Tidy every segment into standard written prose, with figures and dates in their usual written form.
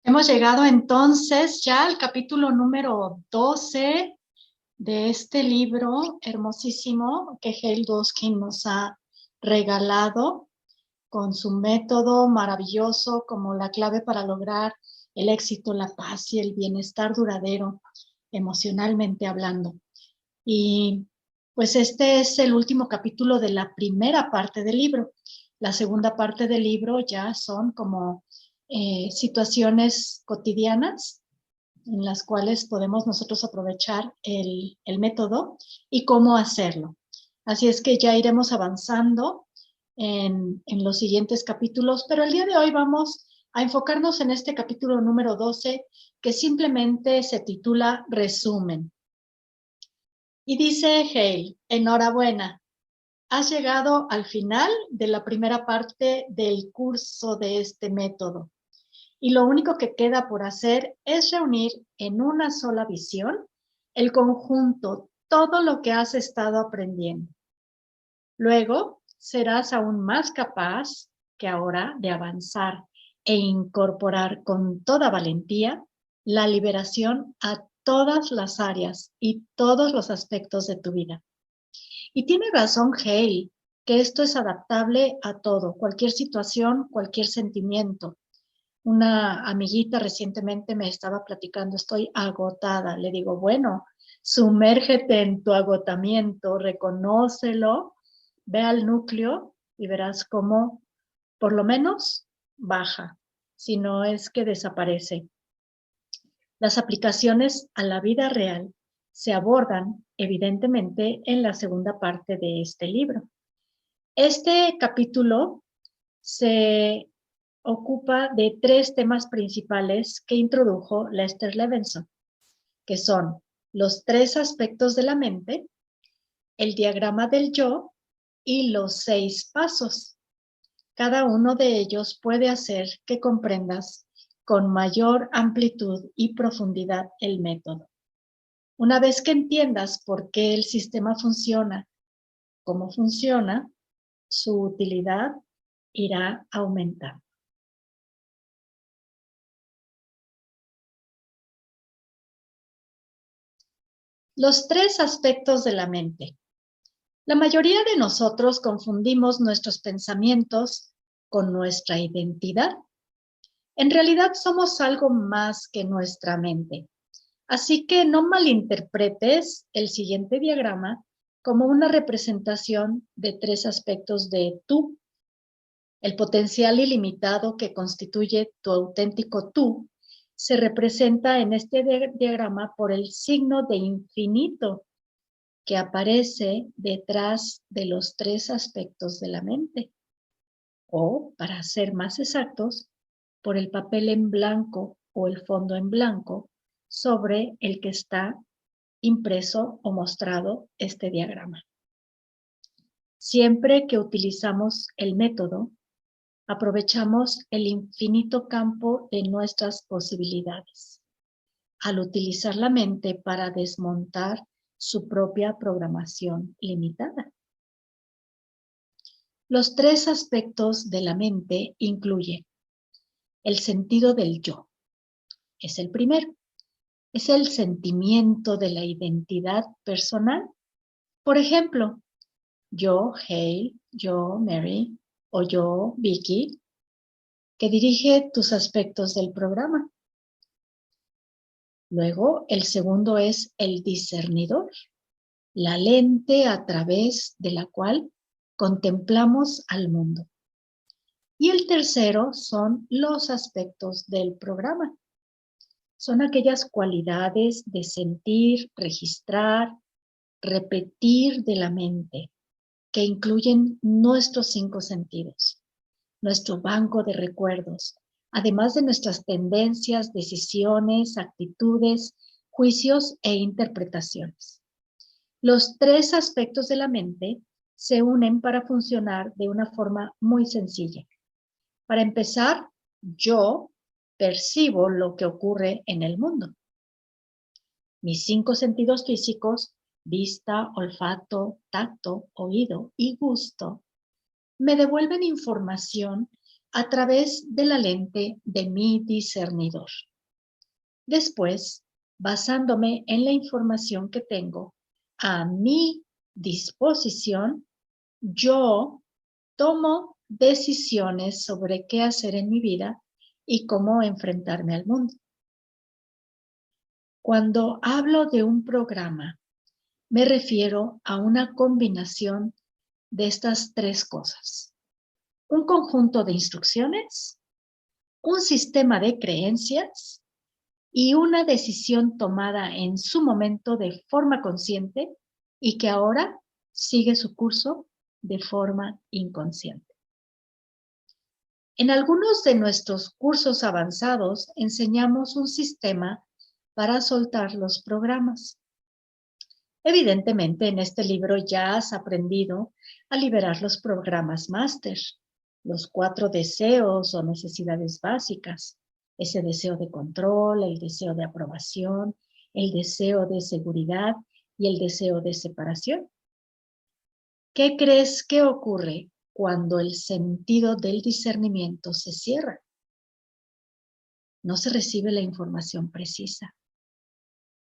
Hemos llegado entonces ya al capítulo número 12 de este libro hermosísimo que Hale Dwoskin nos ha regalado con su método maravilloso como la clave para lograr el éxito, la paz y el bienestar duradero, emocionalmente hablando. Y pues este es el último capítulo de la primera parte del libro. La segunda parte del libro ya son como situaciones cotidianas en las cuales podemos nosotros aprovechar el método y cómo hacerlo. Así es que ya iremos avanzando en los siguientes capítulos, pero el día de hoy vamos a enfocarnos en este capítulo número 12 que simplemente se titula Resumen. Y dice Hale, enhorabuena, has llegado al final de la primera parte del curso de este método. Y lo único que queda por hacer es reunir en una sola visión el conjunto, todo lo que has estado aprendiendo. Luego serás aún más capaz que ahora de avanzar e incorporar con toda valentía la liberación a todas las áreas y todos los aspectos de tu vida. Y tiene razón Hale, que esto es adaptable a todo, cualquier situación, cualquier sentimiento. Una amiguita recientemente me estaba platicando, estoy agotada. Le digo, bueno, sumérgete en tu agotamiento, reconócelo, ve al núcleo y verás cómo por lo menos baja, si no es que desaparece. Las aplicaciones a la vida real se abordan evidentemente en la segunda parte de este libro. Este capítulo se ocupa de tres temas principales que introdujo Lester Levinson, que son los tres aspectos de la mente, el diagrama del yo y los 6 pasos. Cada uno de ellos puede hacer que comprendas con mayor amplitud y profundidad el método. Una vez que entiendas por qué el sistema funciona, cómo funciona, su utilidad irá aumentando. Los tres aspectos de la mente. La mayoría de nosotros confundimos nuestros pensamientos con nuestra identidad. En realidad somos algo más que nuestra mente. Así que no malinterpretes el siguiente diagrama como una representación de tres aspectos de tú. El potencial ilimitado que constituye tu auténtico tú se representa en este diagrama por el signo de infinito que aparece detrás de los tres aspectos de la mente. O, para ser más exactos, por el papel en blanco o el fondo en blanco sobre el que está impreso o mostrado este diagrama. Siempre que utilizamos el método, aprovechamos el infinito campo de nuestras posibilidades. Al utilizar la mente para desmontar su propia programación limitada. Los tres aspectos de la mente incluyen el sentido del yo. Es el primero. Es el sentimiento de la identidad personal. Por ejemplo, yo, Hale, yo, Mary, o yo, Vicky, que dirige tus aspectos del programa. Luego, el segundo es el discernidor, la lente a través de la cual contemplamos al mundo. Y el tercero son los aspectos del programa. Son aquellas cualidades de sentir, registrar, repetir de la mente, que incluyen nuestros 5 sentidos, nuestro banco de recuerdos, además de nuestras tendencias, decisiones, actitudes, juicios e interpretaciones. Los tres aspectos de la mente se unen para funcionar de una forma muy sencilla. Para empezar, yo percibo lo que ocurre en el mundo. Mis 5 sentidos físicos, vista, olfato, tacto, oído y gusto, me devuelven información a través de la lente de mi discernidor. Después, basándome en la información que tengo a mi disposición, yo tomo decisiones sobre qué hacer en mi vida y cómo enfrentarme al mundo. Cuando hablo de un programa, me refiero a una combinación de estas tres cosas: un conjunto de instrucciones, un sistema de creencias y una decisión tomada en su momento de forma consciente y que ahora sigue su curso de forma inconsciente. En algunos de nuestros cursos avanzados enseñamos un sistema para soltar los programas. Evidentemente, en este libro ya has aprendido a liberar los programas máster, los 4 deseos o necesidades básicas, ese deseo de control, el deseo de aprobación, el deseo de seguridad y el deseo de separación. ¿Qué crees que ocurre cuando el sentido del discernimiento se cierra? No se recibe la información precisa.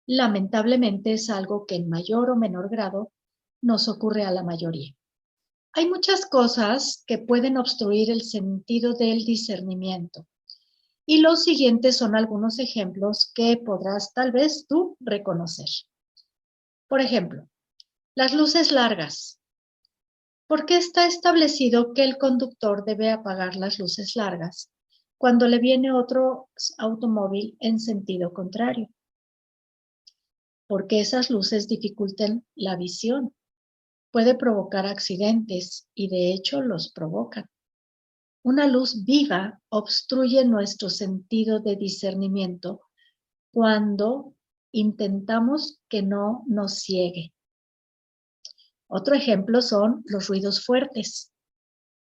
Lamentablemente es algo que en mayor o menor grado nos ocurre a la mayoría. Hay muchas cosas que pueden obstruir el sentido del discernimiento. Y los siguientes son algunos ejemplos que podrás tal vez tú reconocer. Por ejemplo, las luces largas. ¿Por qué está establecido que el conductor debe apagar las luces largas cuando le viene otro automóvil en sentido contrario? Porque esas luces dificultan la visión. Puede provocar accidentes y de hecho los provocan. Una luz viva obstruye nuestro sentido de discernimiento cuando intentamos que no nos ciegue. Otro ejemplo son los ruidos fuertes.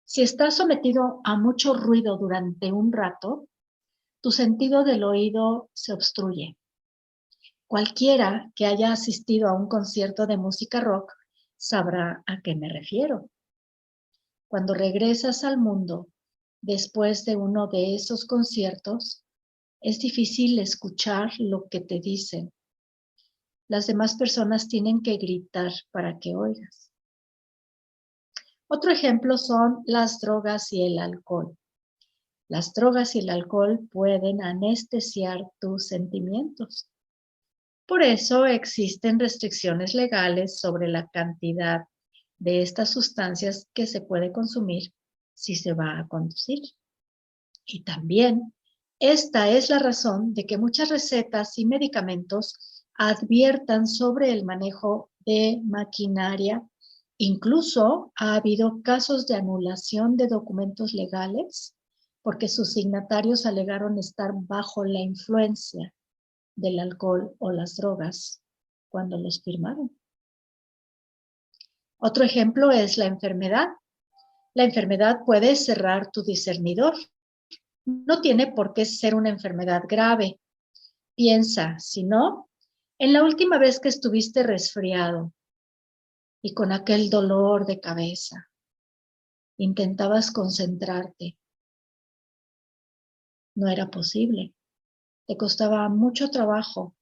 Si estás sometido a mucho ruido durante un rato, tu sentido del oído se obstruye. Cualquiera que haya asistido a un concierto de música rock sabrá a qué me refiero. Cuando regresas al mundo después de uno de esos conciertos, es difícil escuchar lo que te dicen. Las demás personas tienen que gritar para que oigas. Otro ejemplo son las drogas y el alcohol. Las drogas y el alcohol pueden anestesiar tus sentimientos. Por eso existen restricciones legales sobre la cantidad de estas sustancias que se puede consumir si se va a conducir. Y también esta es la razón de que muchas recetas y medicamentos adviertan sobre el manejo de maquinaria. Incluso ha habido casos de anulación de documentos legales porque sus signatarios alegaron estar bajo la influencia del alcohol o las drogas cuando los firmaron. Otro ejemplo es la enfermedad. La enfermedad puede cerrar tu discernidor. No tiene por qué ser una enfermedad grave. Piensa, si no, en la última vez que estuviste resfriado y con aquel dolor de cabeza, intentabas concentrarte. No era posible. Te costaba mucho trabajo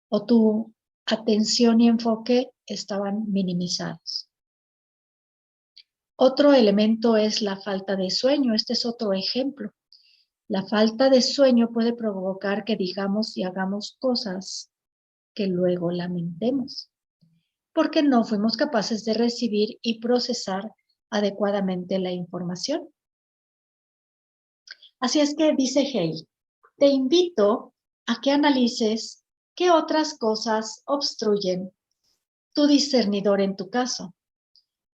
o tu atención y enfoque estaban minimizados. Otro elemento es la falta de sueño. Este es otro ejemplo. La falta de sueño puede provocar que digamos y hagamos cosas que luego lamentemos, porque no fuimos capaces de recibir y procesar adecuadamente la información. Así es que, dice Hale, te invito a que analices qué otras cosas obstruyen tu discernidor en tu caso.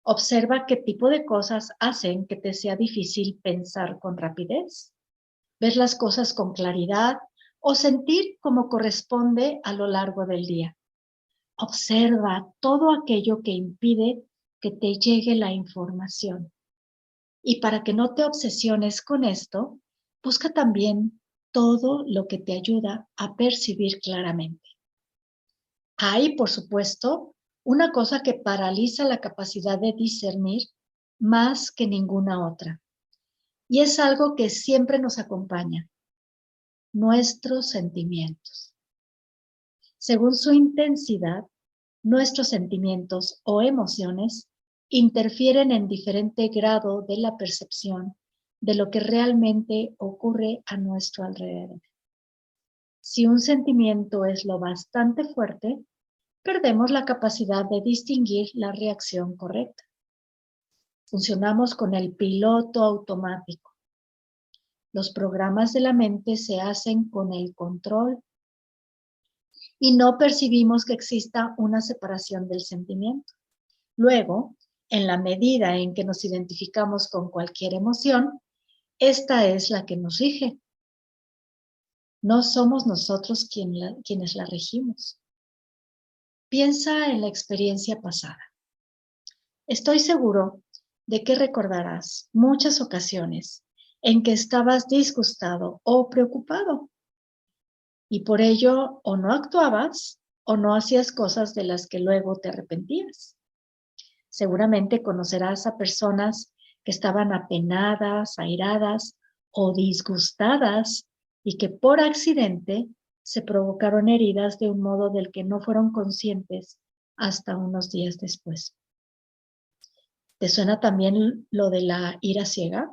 Observa qué tipo de cosas hacen que te sea difícil pensar con rapidez, ver las cosas con claridad o sentir como corresponde a lo largo del día. Observa todo aquello que impide que te llegue la información. Y para que no te obsesiones con esto, busca también todo lo que te ayuda a percibir claramente. Hay, por supuesto, una cosa que paraliza la capacidad de discernir más que ninguna otra. y es algo que siempre nos acompaña, nuestros sentimientos. Según su intensidad, nuestros sentimientos o emociones interfieren en diferente grado de la percepción de lo que realmente ocurre a nuestro alrededor. Si un sentimiento es lo bastante fuerte, perdemos la capacidad de distinguir la reacción correcta. Funcionamos con el piloto automático. Los programas de la mente se hacen con el control y no percibimos que exista una separación del sentimiento. Luego, en la medida en que nos identificamos con cualquier emoción, esta es la que nos rige. No somos nosotros quienes la regimos. Piensa en la experiencia pasada. Estoy seguro de que recordarás muchas ocasiones en que estabas disgustado o preocupado y por ello o no actuabas o no hacías cosas de las que luego te arrepentías. Seguramente conocerás a personas que estaban apenadas, airadas o disgustadas y que por accidente se provocaron heridas de un modo del que no fueron conscientes hasta unos días después. ¿Te suena también lo de la ira ciega?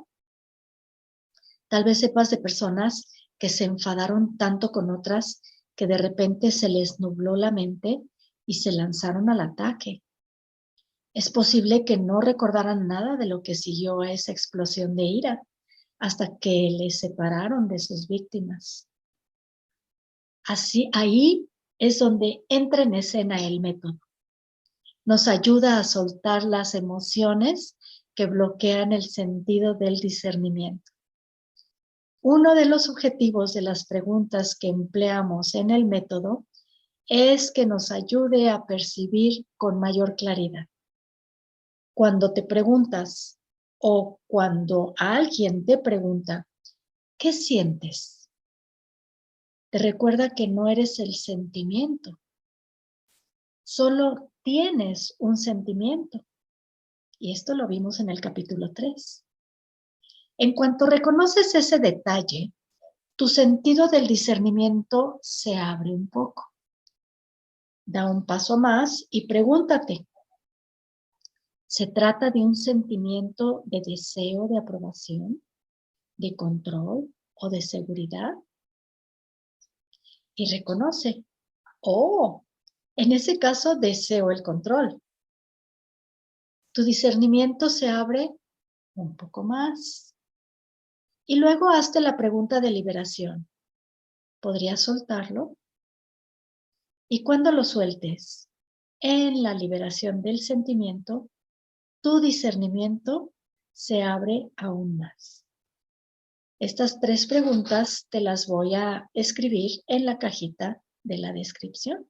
Tal vez sepas de personas que se enfadaron tanto con otras que de repente se les nubló la mente y se lanzaron al ataque. Es posible que no recordaran nada de lo que siguió a esa explosión de ira hasta que les separaron de sus víctimas. Así, ahí es donde entra en escena el método. Nos ayuda a soltar las emociones que bloquean el sentido del discernimiento. Uno de los objetivos de las preguntas que empleamos en el método es que nos ayude a percibir con mayor claridad. Cuando te preguntas o cuando alguien te pregunta, ¿qué sientes? Te recuerda que no eres el sentimiento, solo tienes un sentimiento. Y esto lo vimos en el capítulo 3. En cuanto reconoces ese detalle, tu sentido del discernimiento se abre un poco. Da un paso más y pregúntate, ¿se trata de un sentimiento de deseo de aprobación, de control o de seguridad? Y reconoce, en ese caso deseo el control. Tu discernimiento se abre un poco más. Y luego hazte la pregunta de liberación. ¿Podrías soltarlo? Y cuando lo sueltes, en la liberación del sentimiento, tu discernimiento se abre aún más. Estas 3 preguntas te las voy a escribir en la cajita de la descripción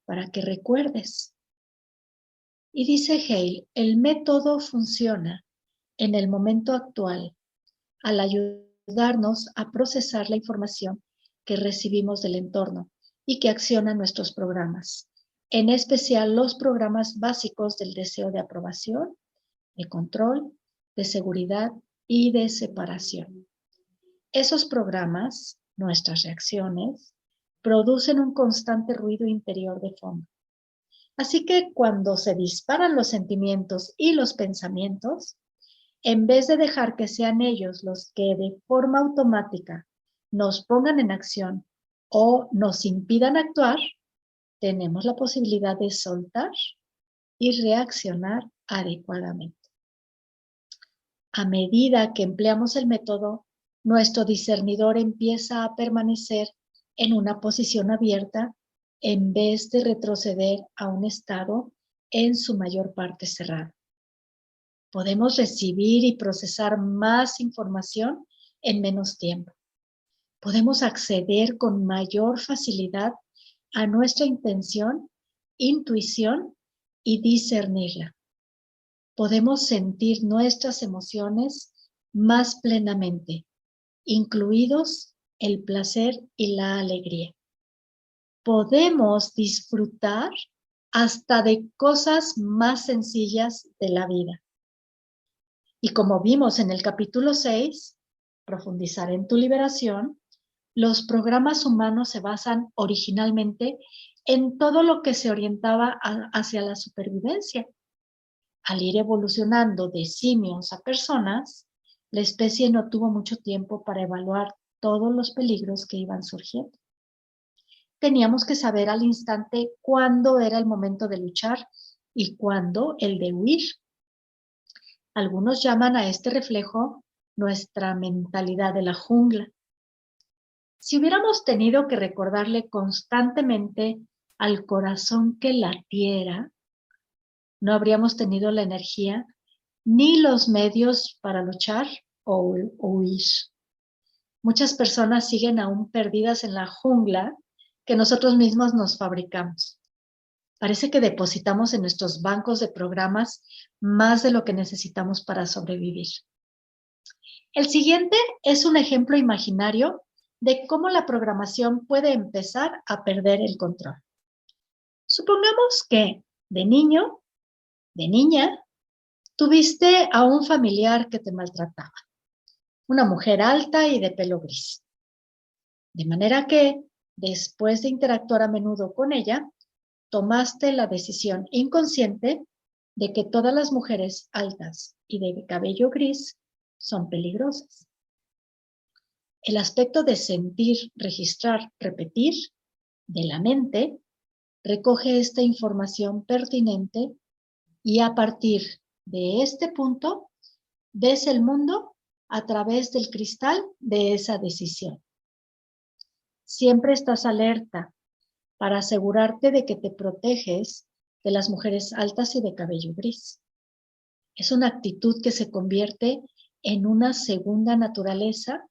para que recuerdes. Y dice Hale, el método funciona en el momento actual al ayudarnos a procesar la información que recibimos del entorno y que acciona nuestros programas, en especial los programas básicos del deseo de aprobación, de control, de seguridad y de separación. Esos programas, nuestras reacciones, producen un constante ruido interior de fondo. Así que cuando se disparan los sentimientos y los pensamientos, en vez de dejar que sean ellos los que de forma automática nos pongan en acción o nos impidan actuar, tenemos la posibilidad de soltar y reaccionar adecuadamente. A medida que empleamos el método, nuestro discernidor empieza a permanecer en una posición abierta en vez de retroceder a un estado en su mayor parte cerrado. Podemos recibir y procesar más información en menos tiempo. Podemos acceder con mayor facilidad a nuestra intención, intuición y discernirla. Podemos sentir nuestras emociones más plenamente, incluidos el placer y la alegría. Podemos disfrutar hasta de cosas más sencillas de la vida. Y como vimos en el capítulo 6, profundizar en tu liberación, los programas humanos se basan originalmente en todo lo que se orientaba hacia la supervivencia. Al ir evolucionando de simios a personas, la especie no tuvo mucho tiempo para evaluar todos los peligros que iban surgiendo. Teníamos que saber al instante cuándo era el momento de luchar y cuándo el de huir. Algunos llaman a este reflejo nuestra mentalidad de la jungla. Si hubiéramos tenido que recordarle constantemente al corazón que latiera, no habríamos tenido la energía ni los medios para luchar o huir. Muchas personas siguen aún perdidas en la jungla que nosotros mismos nos fabricamos. Parece que depositamos en nuestros bancos de programas más de lo que necesitamos para sobrevivir. El siguiente es un ejemplo imaginario de cómo la programación puede empezar a perder el control. Supongamos que de niño, de niña, tuviste a un familiar que te maltrataba, una mujer alta y de pelo gris. De manera que, después de interactuar a menudo con ella, tomaste la decisión inconsciente de que todas las mujeres altas y de cabello gris son peligrosas. El aspecto de sentir, registrar, repetir de la mente recoge esta información pertinente y a partir de este punto ves el mundo a través del cristal de esa decisión. Siempre estás alerta para asegurarte de que te proteges de las mujeres altas y de cabello gris. Es una actitud que se convierte en una segunda naturaleza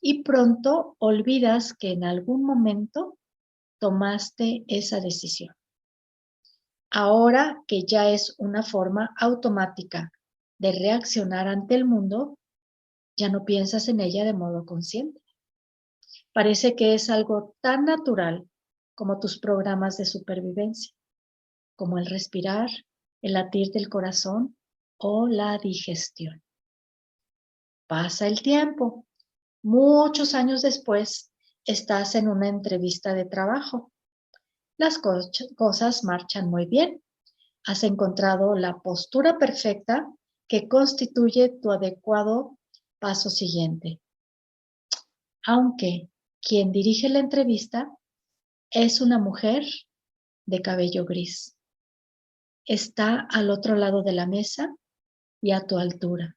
y pronto olvidas que en algún momento tomaste esa decisión. Ahora que ya es una forma automática de reaccionar ante el mundo, ya no piensas en ella de modo consciente. Parece que es algo tan natural como tus programas de supervivencia, como el respirar, el latir del corazón o la digestión. Pasa el tiempo. Muchos años después, estás en una entrevista de trabajo. Las cosas marchan muy bien. Has encontrado la postura perfecta que constituye tu adecuado paso siguiente. Aunque quien dirige la entrevista es una mujer de cabello gris. Está al otro lado de la mesa y a tu altura.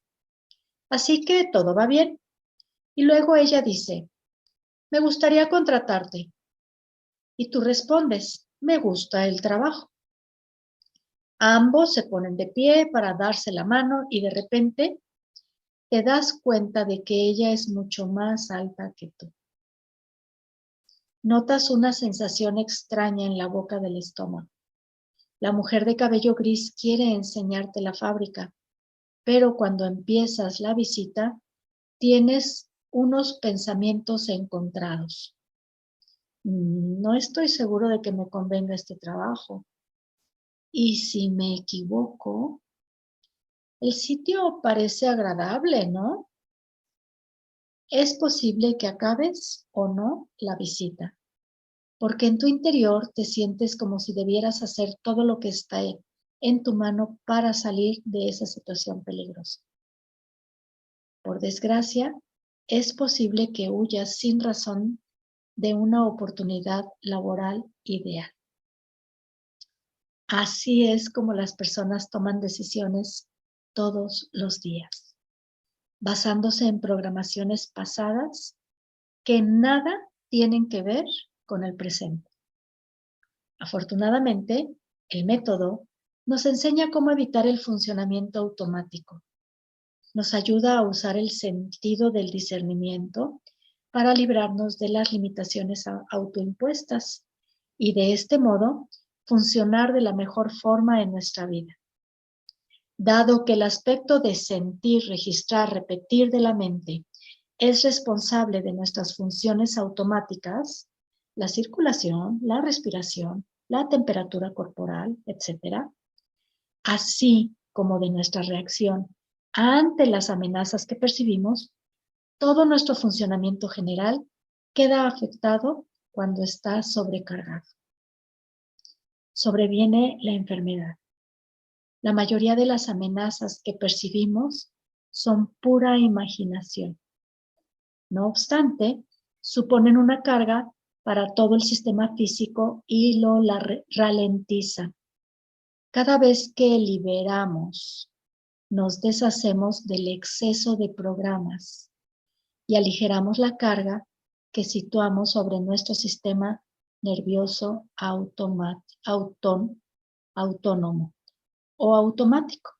Así que todo va bien. Y luego ella dice, me gustaría contratarte. Y tú respondes, me gusta el trabajo. Ambos se ponen de pie para darse la mano y de repente te das cuenta de que ella es mucho más alta que tú. Notas una sensación extraña en la boca del estómago. La mujer de cabello gris quiere enseñarte la fábrica, pero cuando empiezas la visita, tienes unos pensamientos encontrados. No estoy seguro de que me convenga este trabajo. Y si me equivoco, el sitio parece agradable, ¿no? Es posible que acabes o no la visita, porque en tu interior te sientes como si debieras hacer todo lo que está en tu mano para salir de esa situación peligrosa. Por desgracia, es posible que huyas sin razón de una oportunidad laboral ideal. Así es como las personas toman decisiones todos los días, basándose en programaciones pasadas que nada tienen que ver con el presente. Afortunadamente, el método nos enseña cómo evitar el funcionamiento automático. Nos ayuda a usar el sentido del discernimiento para librarnos de las limitaciones autoimpuestas y de este modo funcionar de la mejor forma en nuestra vida. Dado que el aspecto de sentir, registrar, repetir de la mente es responsable de nuestras funciones automáticas, la circulación, la respiración, la temperatura corporal, etc., así como de nuestra reacción ante las amenazas que percibimos, todo nuestro funcionamiento general queda afectado cuando está sobrecargado. Sobreviene la enfermedad. La mayoría de las amenazas que percibimos son pura imaginación. No obstante, suponen una carga para todo el sistema físico y lo ralentiza. Cada vez que liberamos, nos deshacemos del exceso de programas y aligeramos la carga que situamos sobre nuestro sistema nervioso autónomo o automático.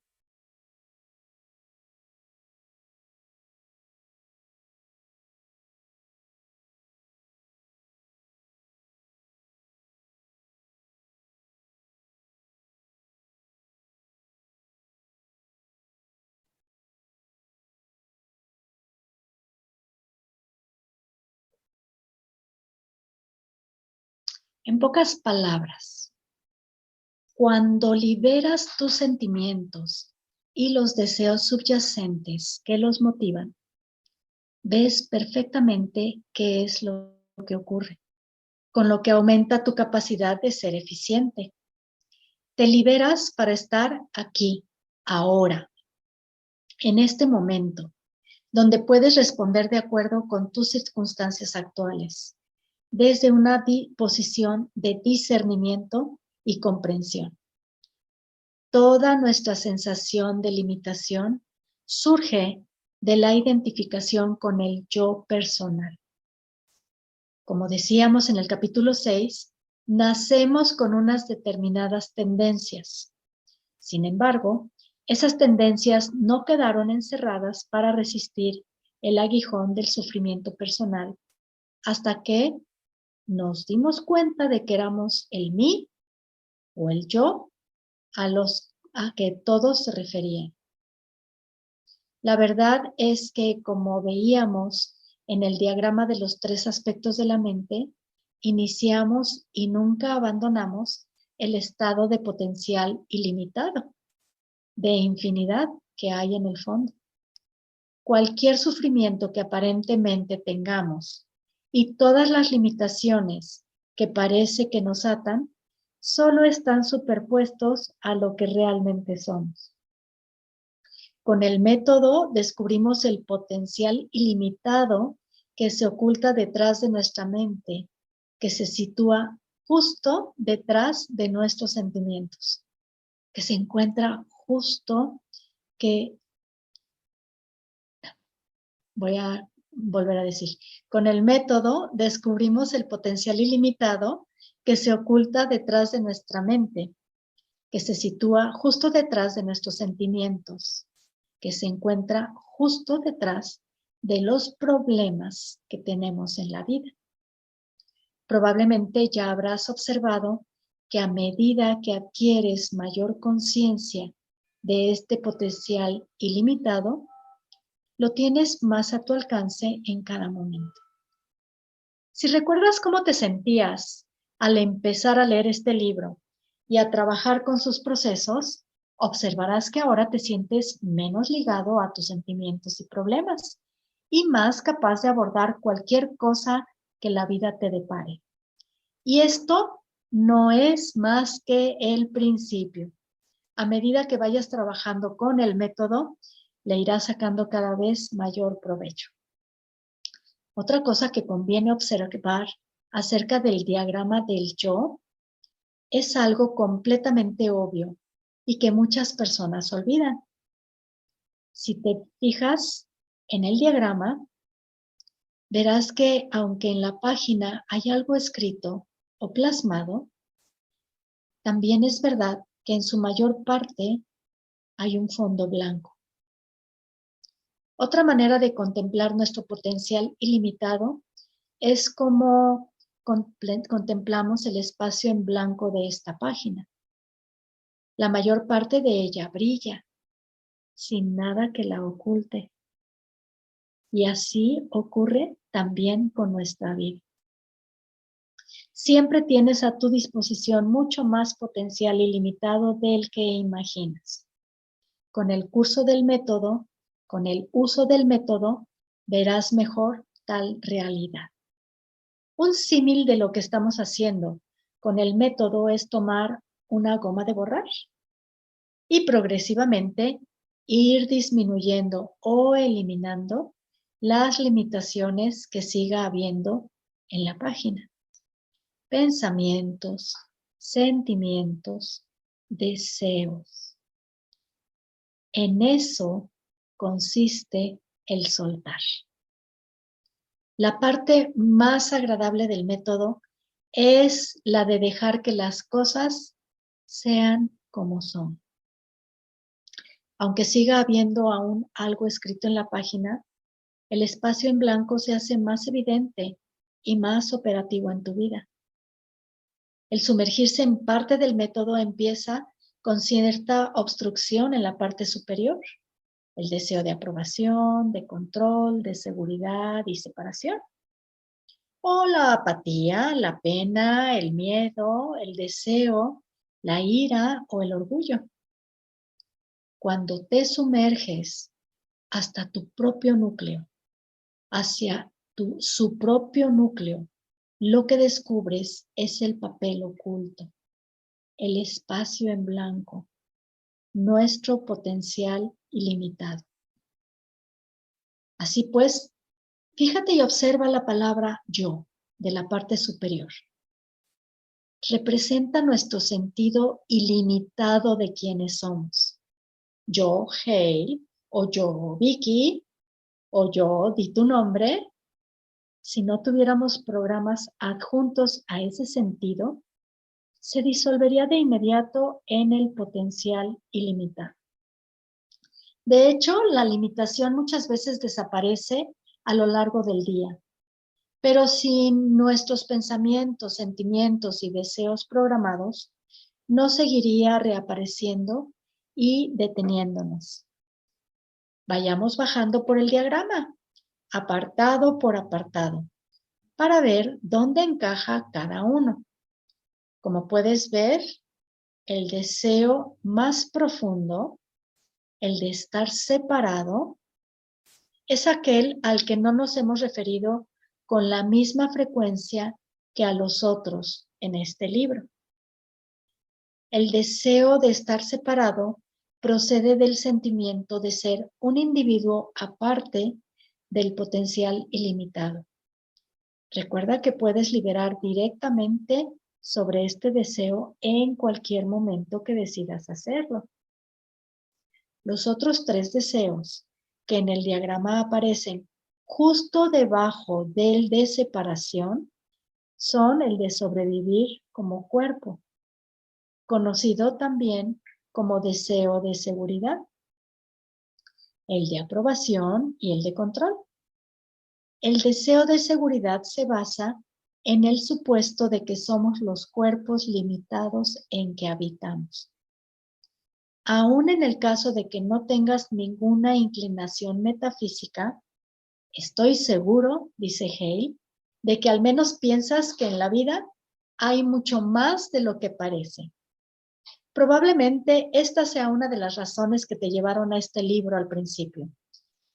En pocas palabras, cuando liberas tus sentimientos y los deseos subyacentes que los motivan, ves perfectamente qué es lo que ocurre, con lo que aumenta tu capacidad de ser eficiente. Te liberas para estar aquí, ahora, en este momento, donde puedes responder de acuerdo con tus circunstancias actuales, desde una posición de discernimiento y comprensión. Toda nuestra sensación de limitación surge de la identificación con el yo personal. Como decíamos en el capítulo 6, nacemos con unas determinadas tendencias. Sin embargo, esas tendencias no quedaron encerradas para resistir el aguijón del sufrimiento personal hasta que nos dimos cuenta de que éramos el mí o el yo a que todos se referían. La verdad es que, como veíamos en el diagrama de los 3 aspectos de la mente, iniciamos y nunca abandonamos el estado de potencial ilimitado, de infinidad que hay en el fondo. Cualquier sufrimiento que aparentemente tengamos y todas las limitaciones que parece que nos atan, solo están superpuestos a lo que realmente somos. Con el método descubrimos el potencial ilimitado que se oculta detrás de nuestra mente, que se sitúa justo detrás de nuestros sentimientos, que se encuentra justo que, voy a volver a decir, con el método descubrimos el potencial ilimitado que se oculta detrás de nuestra mente, que se sitúa justo detrás de nuestros sentimientos, que se encuentra justo detrás de los problemas que tenemos en la vida. Probablemente ya habrás observado que a medida que adquieres mayor conciencia de este potencial ilimitado, lo tienes más a tu alcance en cada momento. Si recuerdas cómo te sentías al empezar a leer este libro y a trabajar con sus procesos, observarás que ahora te sientes menos ligado a tus sentimientos y problemas y más capaz de abordar cualquier cosa que la vida te depare. Y esto no es más que el principio. A medida que vayas trabajando con el método, le irás sacando cada vez mayor provecho. Otra cosa que conviene observar acerca del diagrama del yo es algo completamente obvio y que muchas personas olvidan. Si te fijas en el diagrama, verás que aunque en la página hay algo escrito o plasmado, también es verdad que en su mayor parte hay un fondo blanco. Otra manera de contemplar nuestro potencial ilimitado es como contemplamos el espacio en blanco de esta página. La mayor parte de ella brilla, sin nada que la oculte. Y así ocurre también con nuestra vida. Siempre tienes a tu disposición mucho más potencial ilimitado del que imaginas. Con el curso del método, con el uso del método, verás mejor tal realidad. Un símil de lo que estamos haciendo con el método es tomar una goma de borrar y progresivamente ir disminuyendo o eliminando las limitaciones que siga habiendo en la página. Pensamientos, sentimientos, deseos. En eso consiste el soltar. La parte más agradable del método es la de dejar que las cosas sean como son. Aunque siga habiendo aún algo escrito en la página, el espacio en blanco se hace más evidente y más operativo en tu vida. El sumergirse en parte del método empieza con cierta obstrucción en la parte superior, el deseo de aprobación, de control, de seguridad y separación. O la apatía, la pena, el miedo, el deseo, la ira o el orgullo. Cuando te sumerges hasta tu propio núcleo, hacia su propio núcleo, lo que descubres es el papel oculto, el espacio en blanco, nuestro potencial ilimitado. Así pues, fíjate y observa la palabra yo de la parte superior. Representa nuestro sentido ilimitado de quiénes somos. Yo, Hale, o yo, Vicky, o yo, di tu nombre. Si no tuviéramos programas adjuntos a ese sentido, se disolvería de inmediato en el potencial ilimitado. De hecho, la limitación muchas veces desaparece a lo largo del día, pero sin nuestros pensamientos, sentimientos y deseos programados, no seguiría reapareciendo y deteniéndonos. Vayamos bajando por el diagrama, apartado por apartado, para ver dónde encaja cada uno. Como puedes ver, el deseo más profundo, el de estar separado, es aquel al que no nos hemos referido con la misma frecuencia que a los otros en este libro. El deseo de estar separado procede del sentimiento de ser un individuo aparte del potencial ilimitado. Recuerda que puedes liberar directamente sobre este deseo en cualquier momento que decidas hacerlo. Los otros tres deseos que en el diagrama aparecen justo debajo del de separación son el de sobrevivir como cuerpo, conocido también como deseo de seguridad, el de aprobación y el de control. El deseo de seguridad se basa en el supuesto de que somos los cuerpos limitados en que habitamos. Aún en el caso de que no tengas ninguna inclinación metafísica, estoy seguro, dice Hale, de que al menos piensas que en la vida hay mucho más de lo que parece. Probablemente esta sea una de las razones que te llevaron a este libro al principio.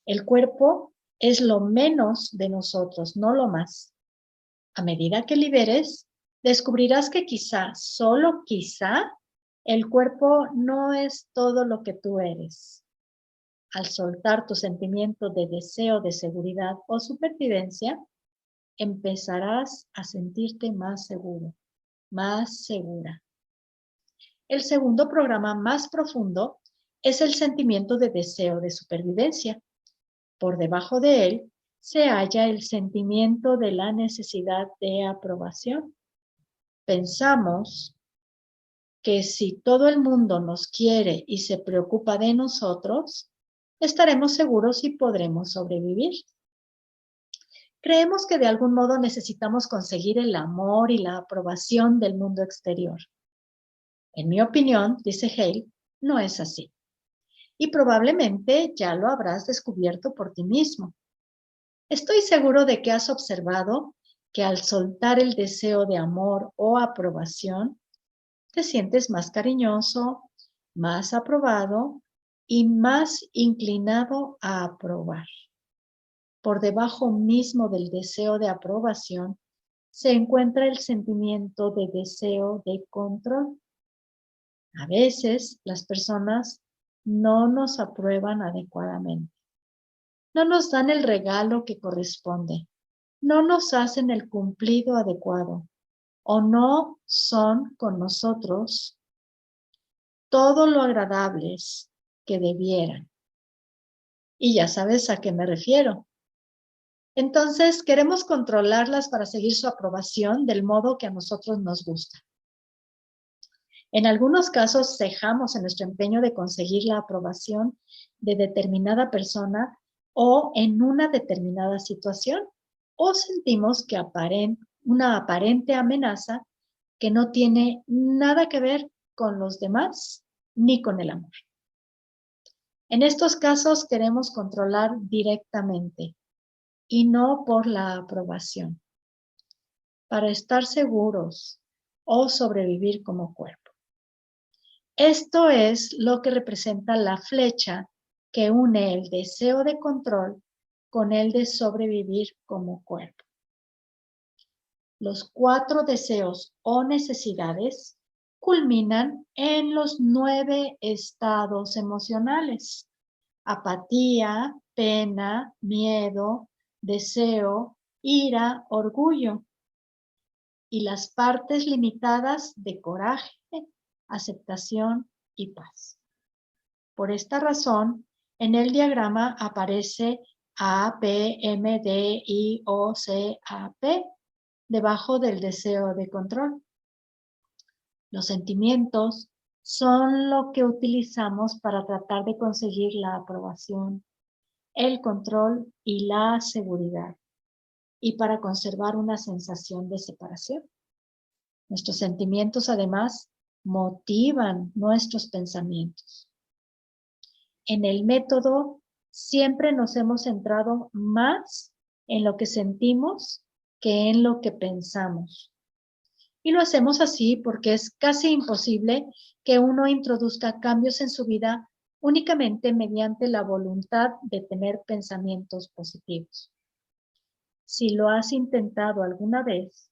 El cuerpo es lo menos de nosotros, no lo más. A medida que liberes, descubrirás que quizá, solo quizá, el cuerpo no es todo lo que tú eres. Al soltar tu sentimiento de deseo de seguridad o supervivencia, empezarás a sentirte más seguro, más segura. El segundo programa más profundo es el sentimiento de deseo de supervivencia. Por debajo de él se halla el sentimiento de la necesidad de aprobación. Pensamos que si todo el mundo nos quiere y se preocupa de nosotros, estaremos seguros y podremos sobrevivir. Creemos que de algún modo necesitamos conseguir el amor y la aprobación del mundo exterior. En mi opinión, dice Hale, no es así. Y probablemente ya lo habrás descubierto por ti mismo. Estoy seguro de que has observado que al soltar el deseo de amor o aprobación, te sientes más cariñoso, más aprobado y más inclinado a aprobar. Por debajo mismo del deseo de aprobación se encuentra el sentimiento de deseo de control. A veces las personas no nos aprueban adecuadamente, no nos dan el regalo que corresponde, no nos hacen el cumplido adecuado o no son con nosotros todo lo agradables que debieran. Y ya sabes a qué me refiero. Entonces, queremos controlarlas para seguir su aprobación del modo que a nosotros nos gusta. En algunos casos, cejamos en nuestro empeño de conseguir la aprobación de determinada persona o en una determinada situación, o sentimos que una aparente amenaza que no tiene nada que ver con los demás ni con el amor. En estos casos queremos controlar directamente y no por la aprobación, para estar seguros o sobrevivir como cuerpo. Esto es lo que representa la flecha que une el deseo de control con el de sobrevivir como cuerpo. Los 4 deseos o necesidades culminan en los 9 estados emocionales: apatía, pena, miedo, deseo, ira, orgullo, y las partes limitadas de coraje, aceptación y paz. Por esta razón, en el diagrama aparece A, P, M, D, I, O, C, A, P, debajo del deseo de control. Los sentimientos son lo que utilizamos para tratar de conseguir la aprobación, el control y la seguridad, y para conservar una sensación de separación. Nuestros sentimientos, además, motivan nuestros pensamientos. En el método siempre nos hemos centrado más en lo que sentimos que en lo que pensamos. Y lo hacemos así porque es casi imposible que uno introduzca cambios en su vida únicamente mediante la voluntad de tener pensamientos positivos. Si lo has intentado alguna vez,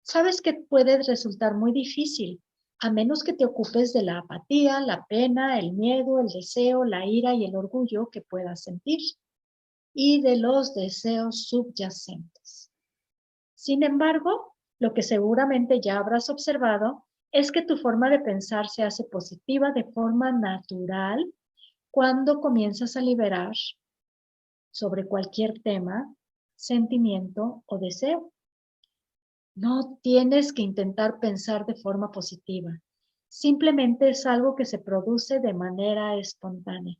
sabes que puede resultar muy difícil, a menos que te ocupes de la apatía, la pena, el miedo, el deseo, la ira y el orgullo que puedas sentir, y de los deseos subyacentes. Sin embargo, lo que seguramente ya habrás observado es que tu forma de pensar se hace positiva de forma natural cuando comienzas a liberar sobre cualquier tema, sentimiento o deseo. No tienes que intentar pensar de forma positiva. Simplemente es algo que se produce de manera espontánea.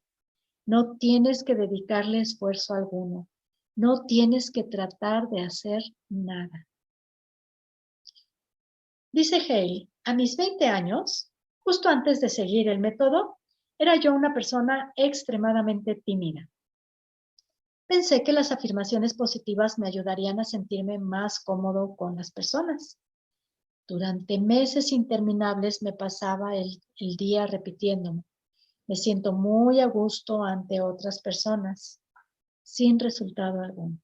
No tienes que dedicarle esfuerzo alguno. No tienes que tratar de hacer nada. Dice Hale, a mis 20 años, justo antes de seguir el método, era yo una persona extremadamente tímida. Pensé que las afirmaciones positivas me ayudarían a sentirme más cómodo con las personas. Durante meses interminables me pasaba el día repitiéndome: me siento muy a gusto ante otras personas, sin resultado alguno.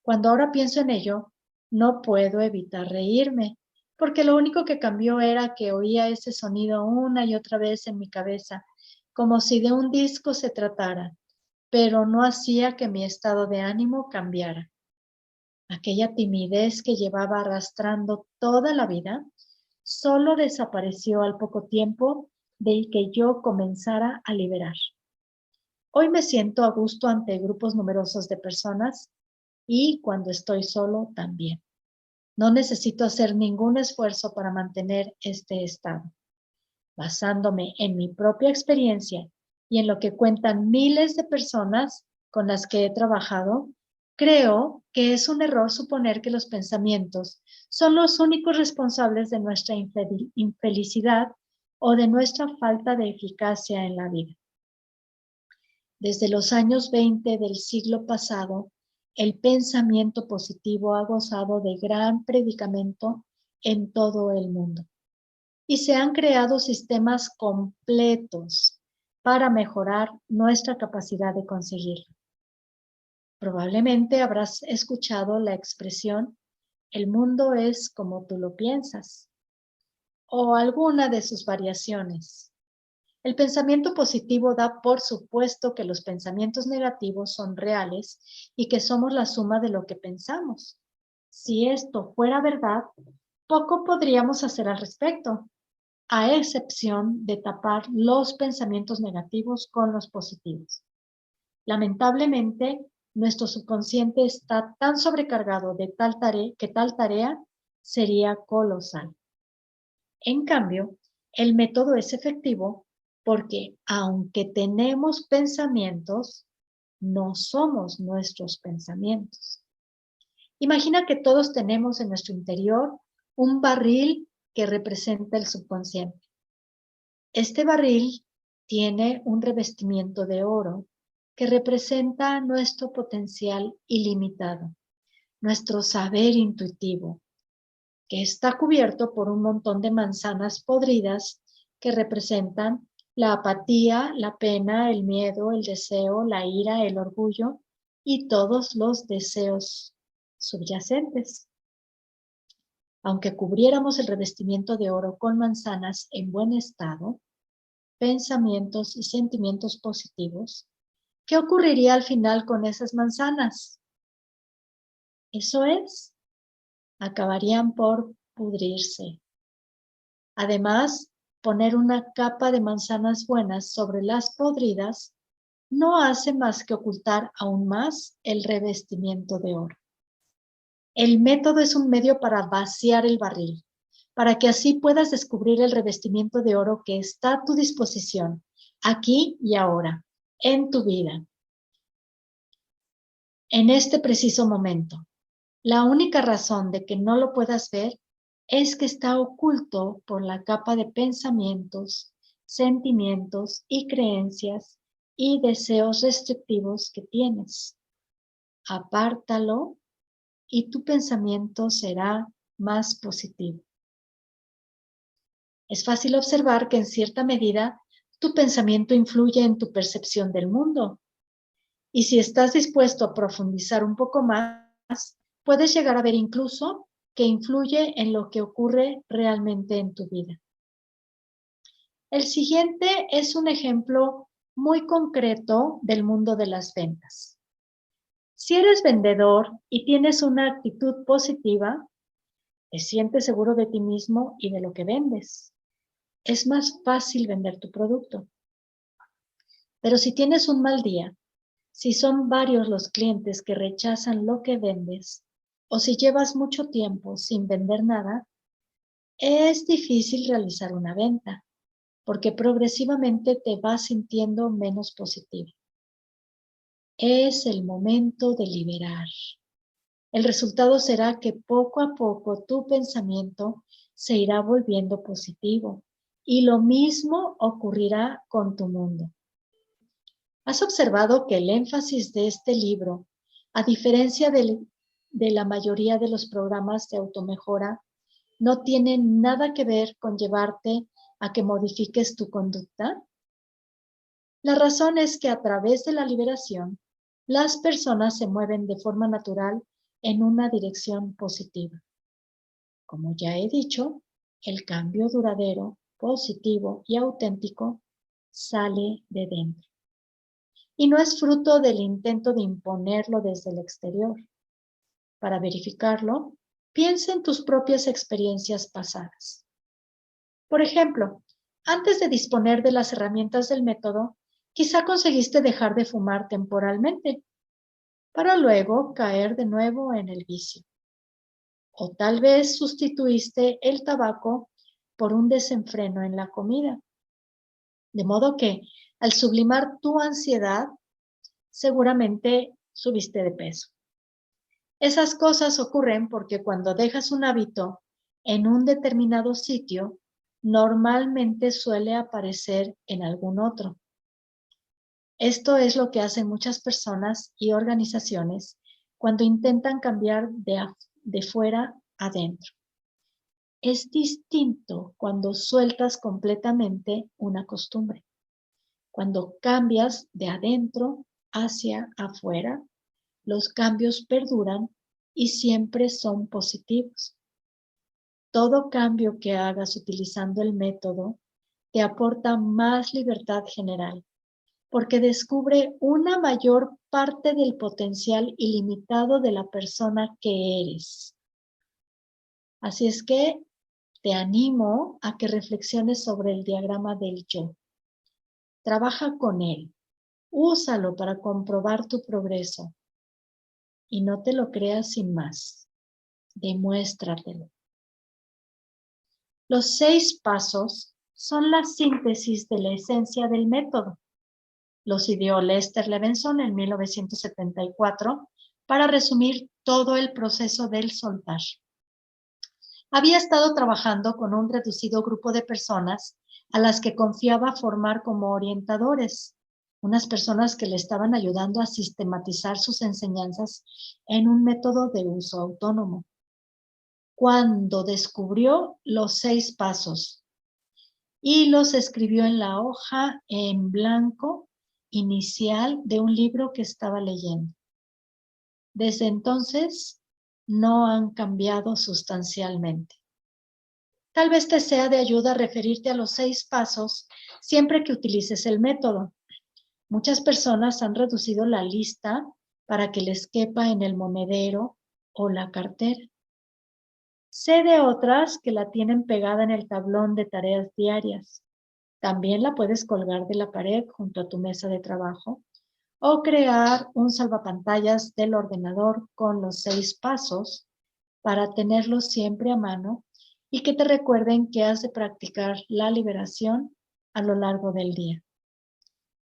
Cuando ahora pienso en ello, no puedo evitar reírme, porque lo único que cambió era que oía ese sonido una y otra vez en mi cabeza, como si de un disco se tratara, pero no hacía que mi estado de ánimo cambiara. Aquella timidez que llevaba arrastrando toda la vida solo desapareció al poco tiempo de que yo comenzara a liberar. Hoy me siento a gusto ante grupos numerosos de personas y cuando estoy solo también. No necesito hacer ningún esfuerzo para mantener este estado. Basándome en mi propia experiencia y en lo que cuentan miles de personas con las que he trabajado, creo que es un error suponer que los pensamientos son los únicos responsables de nuestra infelicidad o de nuestra falta de eficacia en la vida. Desde los años 20 del siglo pasado, el pensamiento positivo ha gozado de gran predicamento en todo el mundo. Y se han creado sistemas completos para mejorar nuestra capacidad de conseguirlo. Probablemente habrás escuchado la expresión "el mundo es como tú lo piensas" o alguna de sus variaciones. El pensamiento positivo da por supuesto que los pensamientos negativos son reales y que somos la suma de lo que pensamos. Si esto fuera verdad, poco podríamos hacer al respecto, a excepción de tapar los pensamientos negativos con los positivos. Lamentablemente, nuestro subconsciente está tan sobrecargado de que tal tarea sería colosal. En cambio, el método es efectivo porque aunque tenemos pensamientos, no somos nuestros pensamientos. Imagina que todos tenemos en nuestro interior un barril que representa el subconsciente. Este barril tiene un revestimiento de oro que representa nuestro potencial ilimitado, nuestro saber intuitivo, que está cubierto por un montón de manzanas podridas que representan la apatía, la pena, el miedo, el deseo, la ira, el orgullo y todos los deseos subyacentes. Aunque cubriéramos el revestimiento de oro con manzanas en buen estado, pensamientos y sentimientos positivos, ¿qué ocurriría al final con esas manzanas? Eso es, acabarían por pudrirse. Además, poner una capa de manzanas buenas sobre las podridas no hace más que ocultar aún más el revestimiento de oro. El método es un medio para vaciar el barril, para que así puedas descubrir el revestimiento de oro que está a tu disposición, aquí y ahora, en tu vida, en este preciso momento. La única razón de que no lo puedas ver es que está oculto por la capa de pensamientos, sentimientos y creencias y deseos restrictivos que tienes. Apártalo y tu pensamiento será más positivo. Es fácil observar que en cierta medida tu pensamiento influye en tu percepción del mundo. Y si estás dispuesto a profundizar un poco más, puedes llegar a ver incluso que influye en lo que ocurre realmente en tu vida. El siguiente es un ejemplo muy concreto del mundo de las ventas. Si eres vendedor y tienes una actitud positiva, te sientes seguro de ti mismo y de lo que vendes. Es más fácil vender tu producto. Pero si tienes un mal día, si son varios los clientes que rechazan lo que vendes, o si llevas mucho tiempo sin vender nada, es difícil realizar una venta, porque progresivamente te vas sintiendo menos positivo. Es el momento de liberar. El resultado será que poco a poco tu pensamiento se irá volviendo positivo y lo mismo ocurrirá con tu mundo. ¿Has observado que el énfasis de este libro, a diferencia de la mayoría de los programas de automejora, no tiene nada que ver con llevarte a que modifiques tu conducta? La razón es que a través de la liberación, las personas se mueven de forma natural en una dirección positiva. Como ya he dicho, el cambio duradero, positivo y auténtico sale de dentro. Y no es fruto del intento de imponerlo desde el exterior. Para verificarlo, piensa en tus propias experiencias pasadas. Por ejemplo, antes de disponer de las herramientas del método, quizá conseguiste dejar de fumar temporalmente, para luego caer de nuevo en el vicio. O tal vez sustituiste el tabaco por un desenfreno en la comida. De modo que, al sublimar tu ansiedad, seguramente subiste de peso. Esas cosas ocurren porque cuando dejas un hábito en un determinado sitio, normalmente suele aparecer en algún otro. Esto es lo que hacen muchas personas y organizaciones cuando intentan cambiar de fuera adentro. Es distinto cuando sueltas completamente una costumbre. Cuando cambias de adentro hacia afuera, los cambios perduran y siempre son positivos. Todo cambio que hagas utilizando el método te aporta más libertad general, porque descubre una mayor parte del potencial ilimitado de la persona que eres. Así es que te animo a que reflexiones sobre el diagrama del yo. Trabaja con él, úsalo para comprobar tu progreso y no te lo creas sin más. Demuéstratelo. Los 6 pasos son la síntesis de la esencia del método. Los ideó Lester Levinson en 1974 para resumir todo el proceso del soltar. Había estado trabajando con un reducido grupo de personas a las que confiaba formar como orientadores, unas personas que le estaban ayudando a sistematizar sus enseñanzas en un método de uso autónomo. Cuando descubrió los 6 pasos y los escribió en la hoja en blanco inicial de un libro que estaba leyendo. Desde entonces, no han cambiado sustancialmente. Tal vez te sea de ayuda referirte a los 6 pasos siempre que utilices el método. Muchas personas han reducido la lista para que les quepa en el monedero o la cartera. Sé de otras que la tienen pegada en el tablón de tareas diarias. También la puedes colgar de la pared junto a tu mesa de trabajo o crear un salvapantallas del ordenador con los 6 pasos para tenerlos siempre a mano y que te recuerden que has de practicar la liberación a lo largo del día.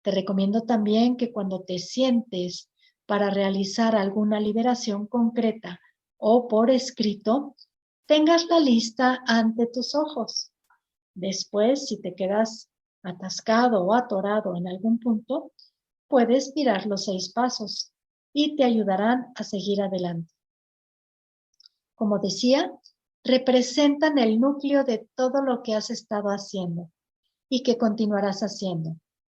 Te recomiendo también que cuando te sientes para realizar alguna liberación concreta o por escrito, tengas la lista ante tus ojos. Después, si te quedas atascado o atorado en algún punto, puedes mirar los 6 pasos y te ayudarán a seguir adelante. Como decía, representan el núcleo de todo lo que has estado haciendo y que continuarás haciendo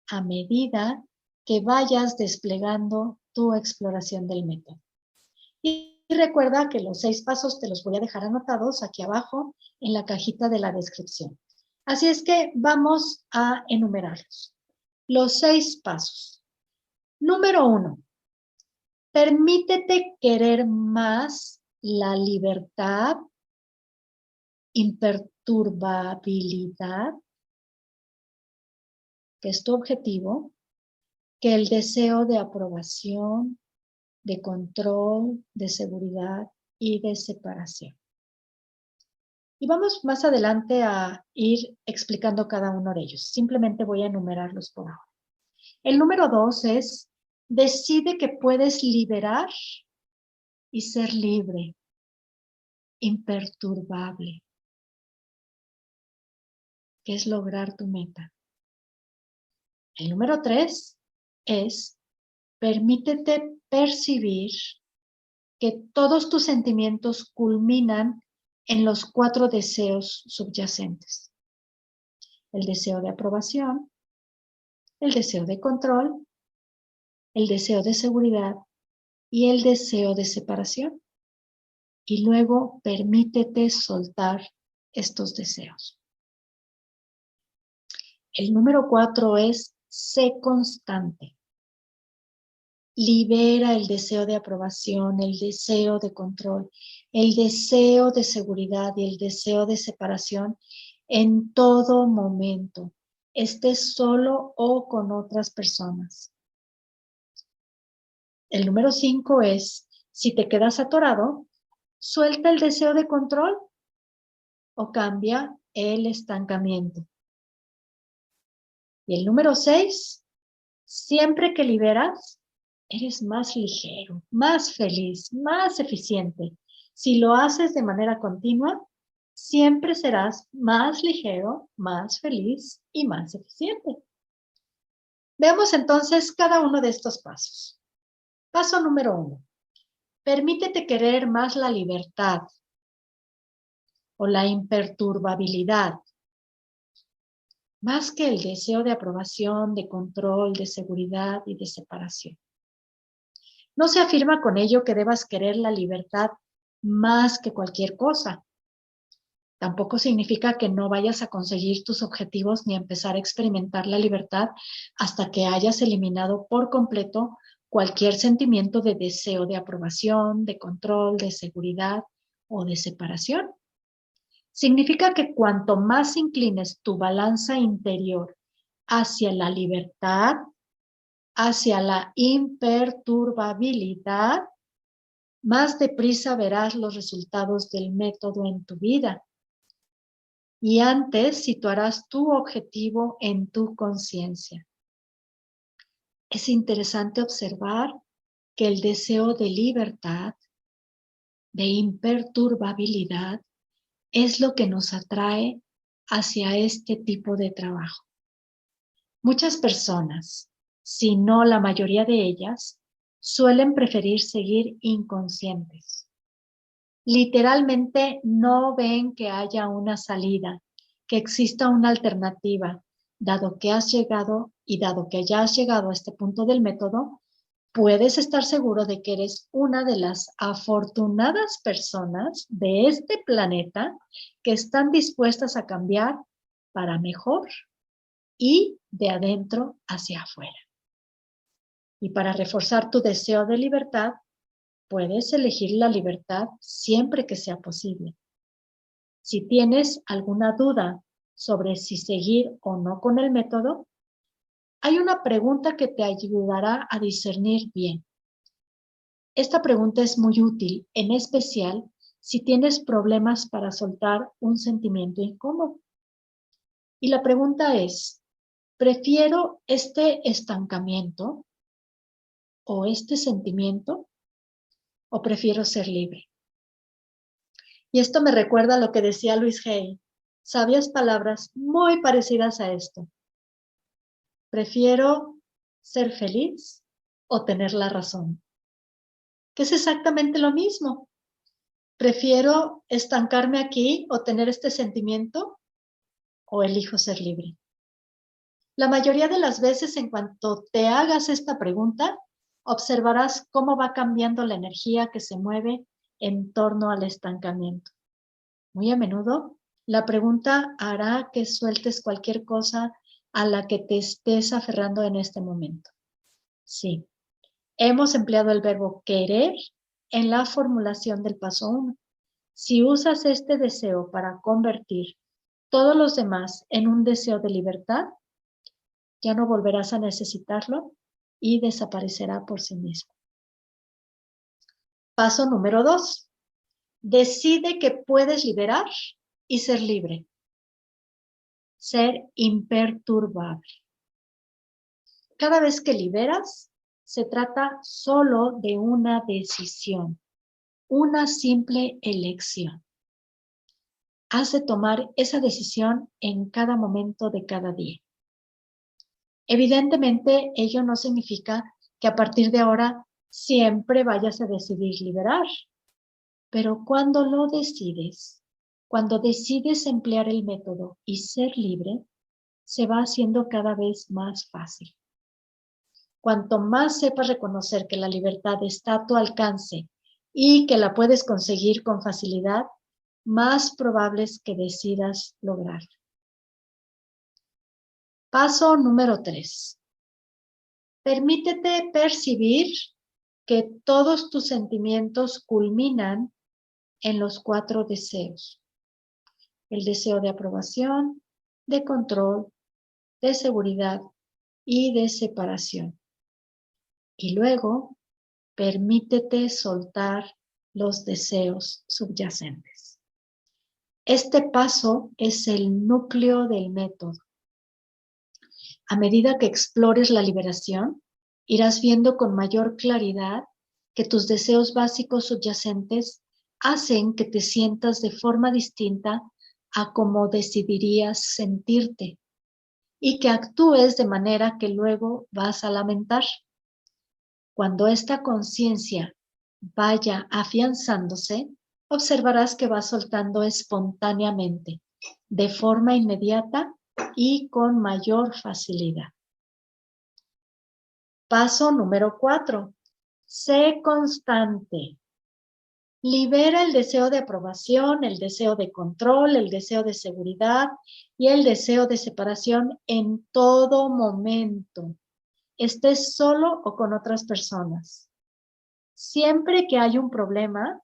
a medida que vayas desplegando tu exploración del método. Y recuerda que los 6 pasos te los voy a dejar anotados aquí abajo en la cajita de la descripción. Así es que vamos a enumerarlos. Los 6 pasos. Número 1. Permítete querer más la libertad, imperturbabilidad, que es tu objetivo, que el deseo de aprobación, de control, de seguridad y de separación. Y vamos más adelante a ir explicando cada uno de ellos. Simplemente voy a enumerarlos por ahora. El número 2 es, decide que puedes liberar y ser libre, imperturbable, que es lograr tu meta. El número 3 es, permítete percibir que todos tus sentimientos culminan en los 4 deseos subyacentes. El deseo de aprobación, el deseo de control, el deseo de seguridad y el deseo de separación. Y luego permítete soltar estos deseos. El número 4 es, sé constante. Libera el deseo de aprobación, el deseo de control, el deseo de seguridad y el deseo de separación en todo momento, estés solo o con otras personas. El número 5 es, si te quedas atorado, suelta el deseo de control o cambia el estancamiento. Y el número 6, siempre que liberas, eres más ligero, más feliz, más eficiente. Si lo haces de manera continua, siempre serás más ligero, más feliz y más eficiente. Veamos entonces cada uno de estos pasos. Paso número 1. Permítete querer más la libertad o la imperturbabilidad. más que el deseo de aprobación, de control, de seguridad y de separación. No se afirma con ello que debas querer la libertad más que cualquier cosa. Tampoco significa que no vayas a conseguir tus objetivos ni a empezar a experimentar la libertad hasta que hayas eliminado por completo cualquier sentimiento de deseo de aprobación, de control, de seguridad o de separación. Significa que cuanto más inclines tu balanza interior hacia la libertad, hacia la imperturbabilidad, más deprisa verás los resultados del método en tu vida. Y antes situarás tu objetivo en tu conciencia. Es interesante observar que el deseo de libertad, de imperturbabilidad, es lo que nos atrae hacia este tipo de trabajo. Muchas personas, si no la mayoría de ellas, suelen preferir seguir inconscientes. Literalmente no ven que haya una salida, que exista una alternativa, dado que has llegado y dado que ya has llegado a este punto del método, puedes estar seguro de que eres una de las afortunadas personas de este planeta que están dispuestas a cambiar para mejor y de adentro hacia afuera. Y para reforzar tu deseo de libertad, puedes elegir la libertad siempre que sea posible. Si tienes alguna duda sobre si seguir o no con el método, hay una pregunta que te ayudará a discernir bien. Esta pregunta es muy útil, en especial si tienes problemas para soltar un sentimiento incómodo. Y la pregunta es, ¿prefiero este estancamiento o este sentimiento o prefiero ser libre? Y esto me recuerda a lo que decía Luis Hay, sabias palabras muy parecidas a esto. Prefiero ser feliz o tener la razón, que es exactamente lo mismo. Prefiero estancarme aquí o tener este sentimiento o elijo ser libre. La mayoría de las veces, en cuanto te hagas esta pregunta, observarás cómo va cambiando la energía que se mueve en torno al estancamiento. Muy a menudo, la pregunta hará que sueltes cualquier cosa a la que te estés aferrando en este momento. Sí, hemos empleado el verbo querer en la formulación del paso 1. Si usas este deseo para convertir todos los demás en un deseo de libertad, ya no volverás a necesitarlo y desaparecerá por sí mismo. Paso número 2. Decide que puedes liberar y ser libre. Ser imperturbable. Cada vez que liberas, se trata solo de una decisión, una simple elección. Has de tomar esa decisión en cada momento de cada día. Evidentemente, ello no significa que a partir de ahora siempre vayas a decidir liberar, pero cuando lo decides, cuando decides emplear el método y ser libre, se va haciendo cada vez más fácil. Cuanto más sepas reconocer que la libertad está a tu alcance y que la puedes conseguir con facilidad, más probable es que decidas lograrlo. Paso número 3. Permítete percibir que todos tus sentimientos culminan en los 4 deseos. El deseo de aprobación, de control, de seguridad y de separación. Y luego, permítete soltar los deseos subyacentes. Este paso es el núcleo del método. A medida que explores la liberación, irás viendo con mayor claridad que tus deseos básicos subyacentes hacen que te sientas de forma distinta a cómo decidirías sentirte y que actúes de manera que luego vas a lamentar. Cuando esta conciencia vaya afianzándose, observarás que va soltando espontáneamente, de forma inmediata, y con mayor facilidad. Paso número 4. Sé constante. Libera el deseo de aprobación, el deseo de control, el deseo de seguridad y el deseo de separación en todo momento. Estés solo o con otras personas. Siempre que hay un problema,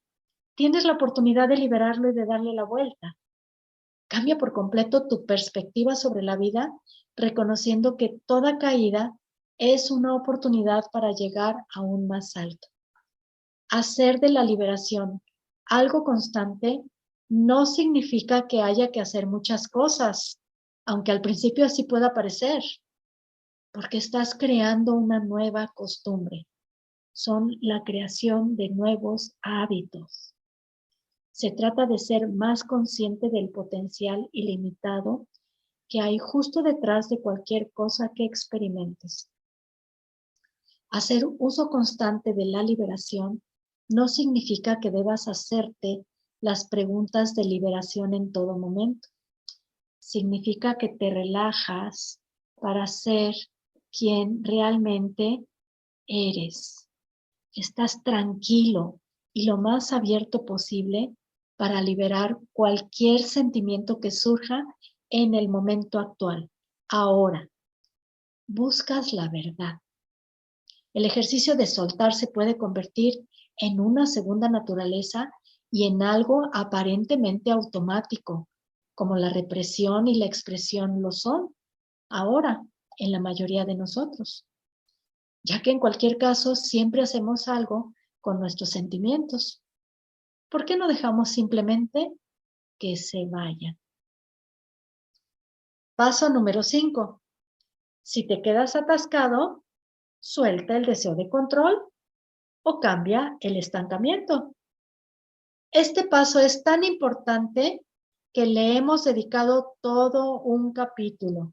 tienes la oportunidad de liberarlo y de darle la vuelta. Cambia por completo tu perspectiva sobre la vida, reconociendo que toda caída es una oportunidad para llegar aún más alto. Hacer de la liberación algo constante no significa que haya que hacer muchas cosas, aunque al principio así pueda parecer, porque estás creando una nueva costumbre. Son la creación de nuevos hábitos. Se trata de ser más consciente del potencial ilimitado que hay justo detrás de cualquier cosa que experimentes. Hacer uso constante de la liberación no significa que debas hacerte las preguntas de liberación en todo momento. Significa que te relajas para ser quien realmente eres. Estás tranquilo y lo más abierto posible para liberar cualquier sentimiento que surja en el momento actual. Ahora, buscas la verdad. El ejercicio de soltar se puede convertir en una segunda naturaleza y en algo aparentemente automático, como la represión y la expresión lo son ahora en la mayoría de nosotros, ya que en cualquier caso siempre hacemos algo con nuestros sentimientos. ¿Por qué no dejamos simplemente que se vayan? Paso número 5. Si te quedas atascado, suelta el deseo de control o cambia el estancamiento. Este paso es tan importante que le hemos dedicado todo un capítulo.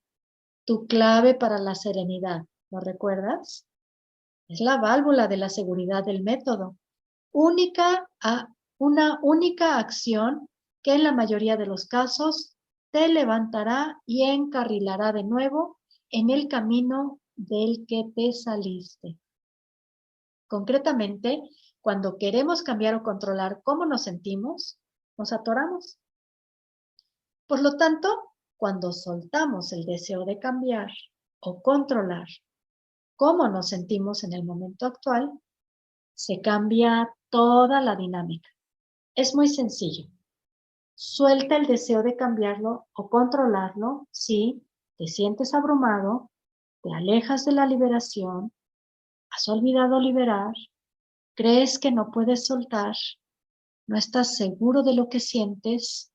Tu clave para la serenidad, ¿lo recuerdas? Es la válvula de la seguridad del método. Una única acción que en la mayoría de los casos te levantará y encarrilará de nuevo en el camino del que te saliste. Concretamente, cuando queremos cambiar o controlar cómo nos sentimos, nos atoramos. Por lo tanto, cuando soltamos el deseo de cambiar o controlar cómo nos sentimos en el momento actual, se cambia toda la dinámica. Es muy sencillo. Suelta el deseo de cambiarlo o controlarlo si te sientes abrumado, te alejas de la liberación, has olvidado liberar, crees que no puedes soltar, no estás seguro de lo que sientes,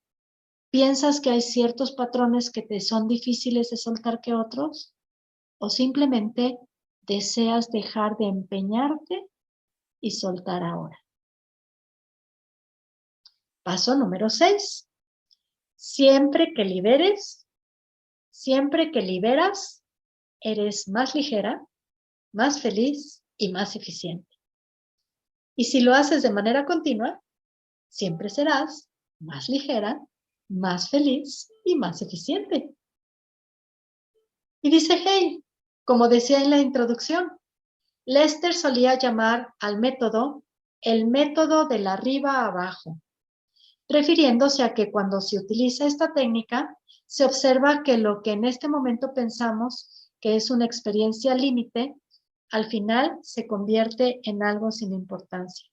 piensas que hay ciertos patrones que te son difíciles de soltar que otros, o simplemente deseas dejar de empeñarte y soltar ahora. Paso número 6. Siempre que liberas, eres más ligera, más feliz y más eficiente. Y si lo haces de manera continua, siempre serás más ligera, más feliz y más eficiente. Y dice Hale, como decía en la introducción, Lester solía llamar al método el método del arriba a abajo, refiriéndose a que cuando se utiliza esta técnica, se observa que lo que en este momento pensamos que es una experiencia límite, al final se convierte en algo sin importancia.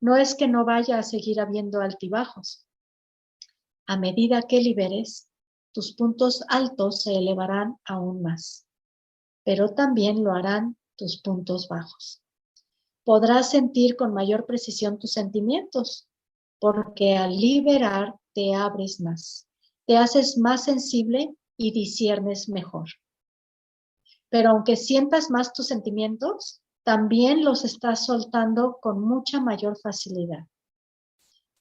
No es que no vaya a seguir habiendo altibajos. A medida que liberes, tus puntos altos se elevarán aún más, pero también lo harán tus puntos bajos. Podrás sentir con mayor precisión tus sentimientos, porque al liberar te abres más, te haces más sensible y disciernes mejor. Pero aunque sientas más tus sentimientos, también los estás soltando con mucha mayor facilidad.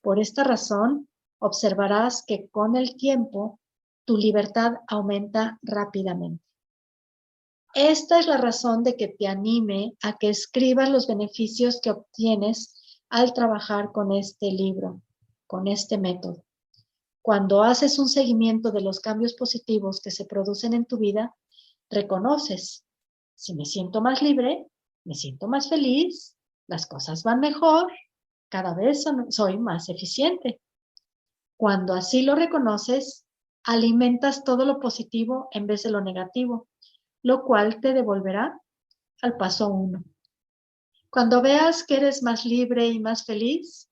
Por esta razón, observarás que con el tiempo tu libertad aumenta rápidamente. Esta es la razón de que te anime a que escribas los beneficios que obtienes al trabajar con este libro, con este método. Cuando haces un seguimiento de los cambios positivos que se producen en tu vida, reconoces, si me siento más libre, me siento más feliz, las cosas van mejor, cada vez soy más eficiente. Cuando así lo reconoces, alimentas todo lo positivo en vez de lo negativo, lo cual te devolverá al paso 1. Cuando veas que eres más libre y más feliz,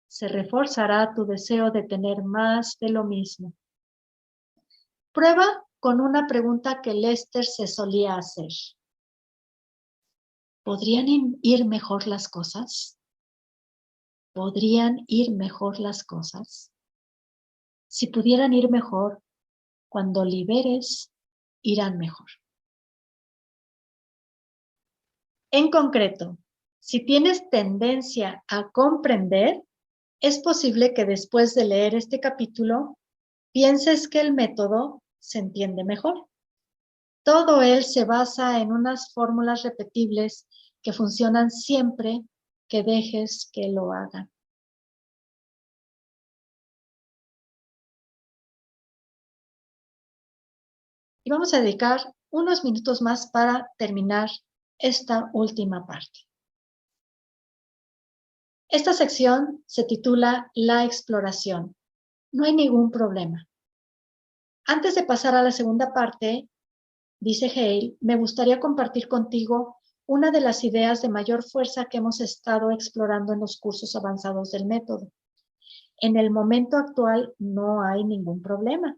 se reforzará tu deseo de tener más de lo mismo. Prueba con una pregunta que Lester se solía hacer. ¿Podrían ir mejor las cosas? ¿Podrían ir mejor las cosas? Si pudieran ir mejor, cuando liberes, irán mejor. En concreto, si tienes tendencia a comprender, es posible que después de leer este capítulo, pienses que el método se entiende mejor. Todo él se basa en unas fórmulas repetibles que funcionan siempre que dejes que lo hagan. Y vamos a dedicar unos minutos más para terminar esta última parte. Esta sección se titula La exploración. No hay ningún problema. Antes de pasar a la segunda parte, dice Hale, me gustaría compartir contigo una de las ideas de mayor fuerza que hemos estado explorando en los cursos avanzados del método. En el momento actual no hay ningún problema.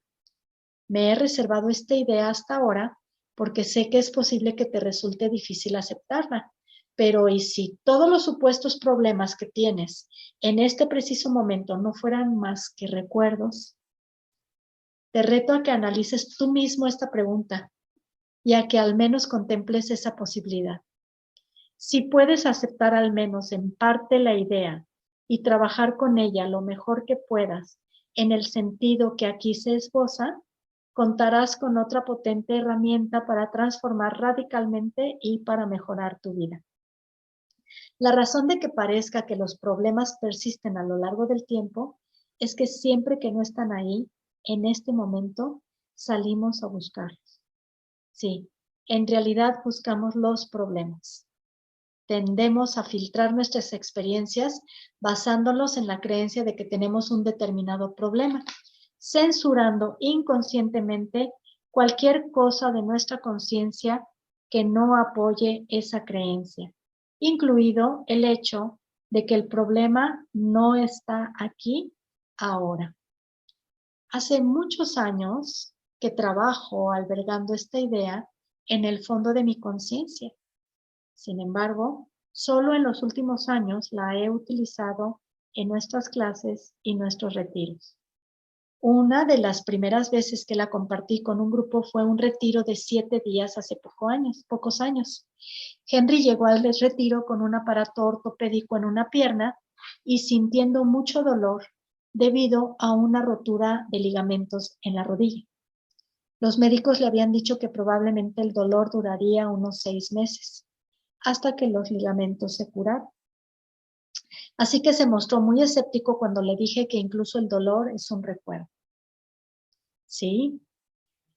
Me he reservado esta idea hasta ahora porque sé que es posible que te resulte difícil aceptarla. Pero ¿y si todos los supuestos problemas que tienes en este preciso momento no fueran más que recuerdos? Te reto a que analices tú mismo esta pregunta y a que al menos contemples esa posibilidad. Si puedes aceptar al menos en parte la idea y trabajar con ella lo mejor que puedas en el sentido que aquí se esboza, contarás con otra potente herramienta para transformar radicalmente y para mejorar tu vida. La razón de que parezca que los problemas persisten a lo largo del tiempo es que siempre que no están ahí, en este momento, salimos a buscarlos. Sí, en realidad buscamos los problemas. Tendemos a filtrar nuestras experiencias basándolos en la creencia de que tenemos un determinado problema, censurando inconscientemente cualquier cosa de nuestra conciencia que no apoye esa creencia, incluido el hecho de que el problema no está aquí ahora. Hace muchos años que trabajo albergando esta idea en el fondo de mi conciencia. Sin embargo, solo en los últimos años la he utilizado en nuestras clases y nuestros retiros. Una de las primeras veces que la compartí con un grupo fue un retiro de 7 días hace pocos años. Henry llegó al retiro con un aparato ortopédico en una pierna y sintiendo mucho dolor debido a una rotura de ligamentos en la rodilla. Los médicos le habían dicho que probablemente el dolor duraría unos 6 meses, hasta que los ligamentos se curaran. Así que se mostró muy escéptico cuando le dije que incluso el dolor es un recuerdo. Sí,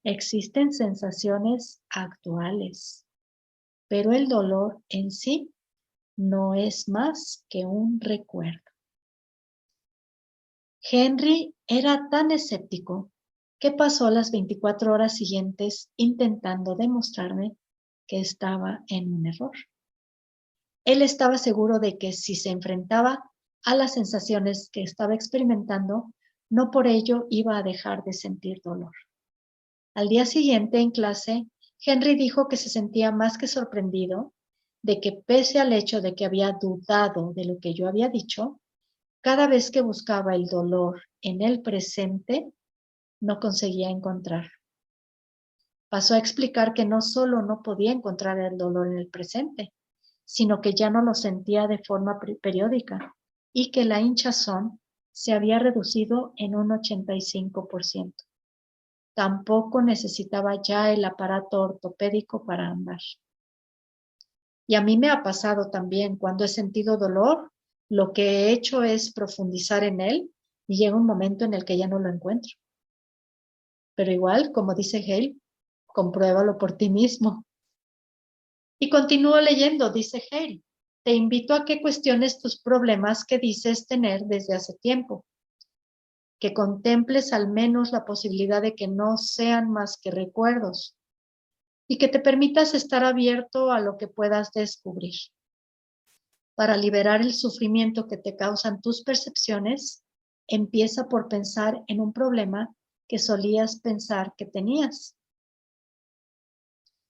existen sensaciones actuales, pero el dolor en sí no es más que un recuerdo. Henry era tan escéptico que pasó las 24 horas siguientes intentando demostrarme que estaba en un error. Él estaba seguro de que si se enfrentaba a las sensaciones que estaba experimentando, no por ello iba a dejar de sentir dolor. Al día siguiente, en clase, Henry dijo que se sentía más que sorprendido de que pese al hecho de que había dudado de lo que yo había dicho, cada vez que buscaba el dolor en el presente, no conseguía encontrarlo. Pasó a explicar que no solo no podía encontrar el dolor en el presente, sino que ya no lo sentía de forma periódica y que la hinchazón se había reducido en un 85%. Tampoco necesitaba ya el aparato ortopédico para andar. Y a mí me ha pasado también, cuando he sentido dolor, lo que he hecho es profundizar en él y llega un momento en el que ya no lo encuentro. Pero igual, como dice Hale, compruébalo por ti mismo. Y continúo leyendo, dice Hale. Te invito a que cuestiones tus problemas que dices tener desde hace tiempo. Que contemples al menos la posibilidad de que no sean más que recuerdos y que te permitas estar abierto a lo que puedas descubrir. Para liberar el sufrimiento que te causan tus percepciones, empieza por pensar en un problema que solías pensar que tenías.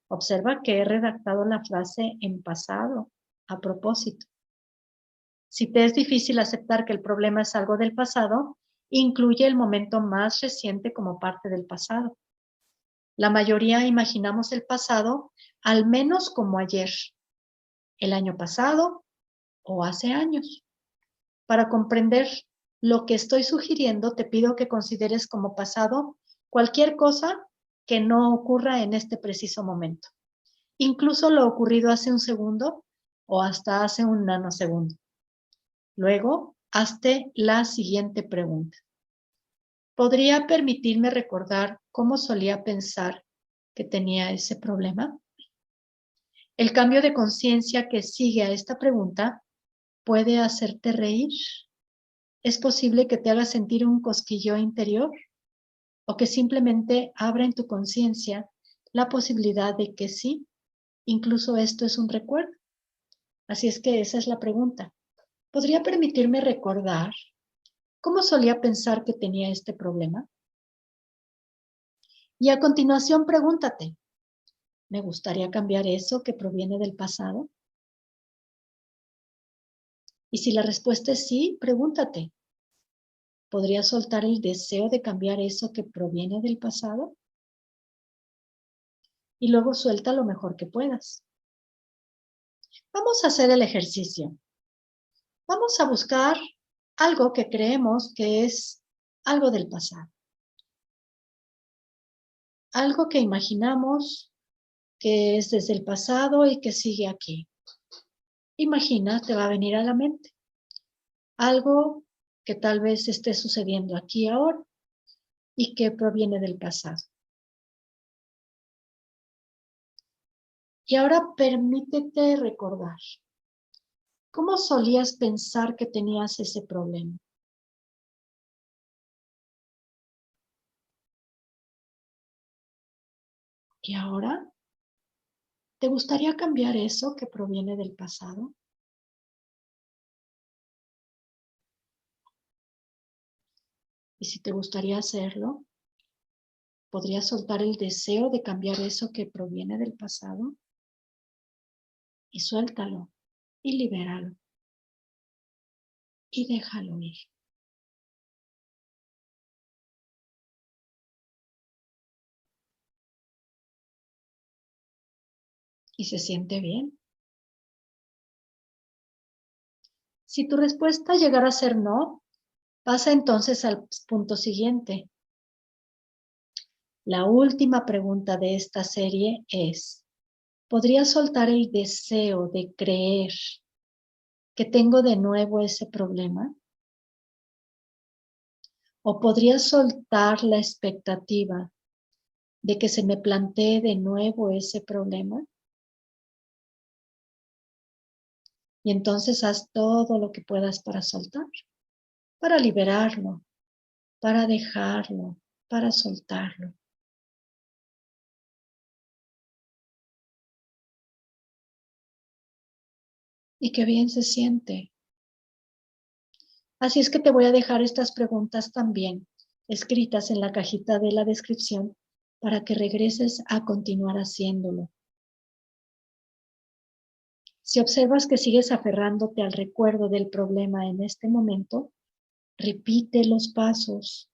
Observa que he redactado la frase en pasado a propósito. Si te es difícil aceptar que el problema es algo del pasado, incluye el momento más reciente como parte del pasado. La mayoría imaginamos el pasado al menos como ayer, el año pasado o hace años. Para comprender lo que estoy sugiriendo, te pido que consideres como pasado cualquier cosa que no ocurra en este preciso momento, incluso lo ocurrido hace un segundo o hasta hace un nanosegundo. Luego, hazte la siguiente pregunta. ¿Podría permitirme recordar cómo solía pensar que tenía ese problema? El cambio de conciencia que sigue a esta pregunta puede hacerte reír. Es posible que te haga sentir un cosquilleo interior o que simplemente abra en tu conciencia la posibilidad de que sí, incluso esto es un recuerdo. Así es que esa es la pregunta. ¿Podría permitirme recordar cómo solía pensar que tenía este problema? Y a continuación pregúntate, ¿me gustaría cambiar eso que proviene del pasado? Y si la respuesta es sí, pregúntate, ¿podrías soltar el deseo de cambiar eso que proviene del pasado? Y luego suelta lo mejor que puedas. Vamos a hacer el ejercicio. Vamos a buscar algo que creemos que es algo del pasado. Algo que imaginamos que es desde el pasado y que sigue aquí. Imagina, te va a venir a la mente algo que tal vez esté sucediendo aquí ahora y que proviene del pasado. Y ahora permítete recordar, ¿cómo solías pensar que tenías ese problema? Y ahora, ¿te gustaría cambiar eso que proviene del pasado? Y si te gustaría hacerlo, ¿podrías soltar el deseo de cambiar eso que proviene del pasado? Y suéltalo, y libéralo, y déjalo ir. Y se siente bien. Si tu respuesta llegara a ser no, pasa entonces al punto siguiente. La última pregunta de esta serie es, ¿podrías soltar el deseo de creer que tengo de nuevo ese problema? ¿O podrías soltar la expectativa de que se me plantee de nuevo ese problema? Y entonces haz todo lo que puedas para soltar, para liberarlo, para dejarlo, para soltarlo. Y qué bien se siente. Así es que te voy a dejar estas preguntas también escritas en la cajita de la descripción para que regreses a continuar haciéndolo. Si observas que sigues aferrándote al recuerdo del problema en este momento, repite los pasos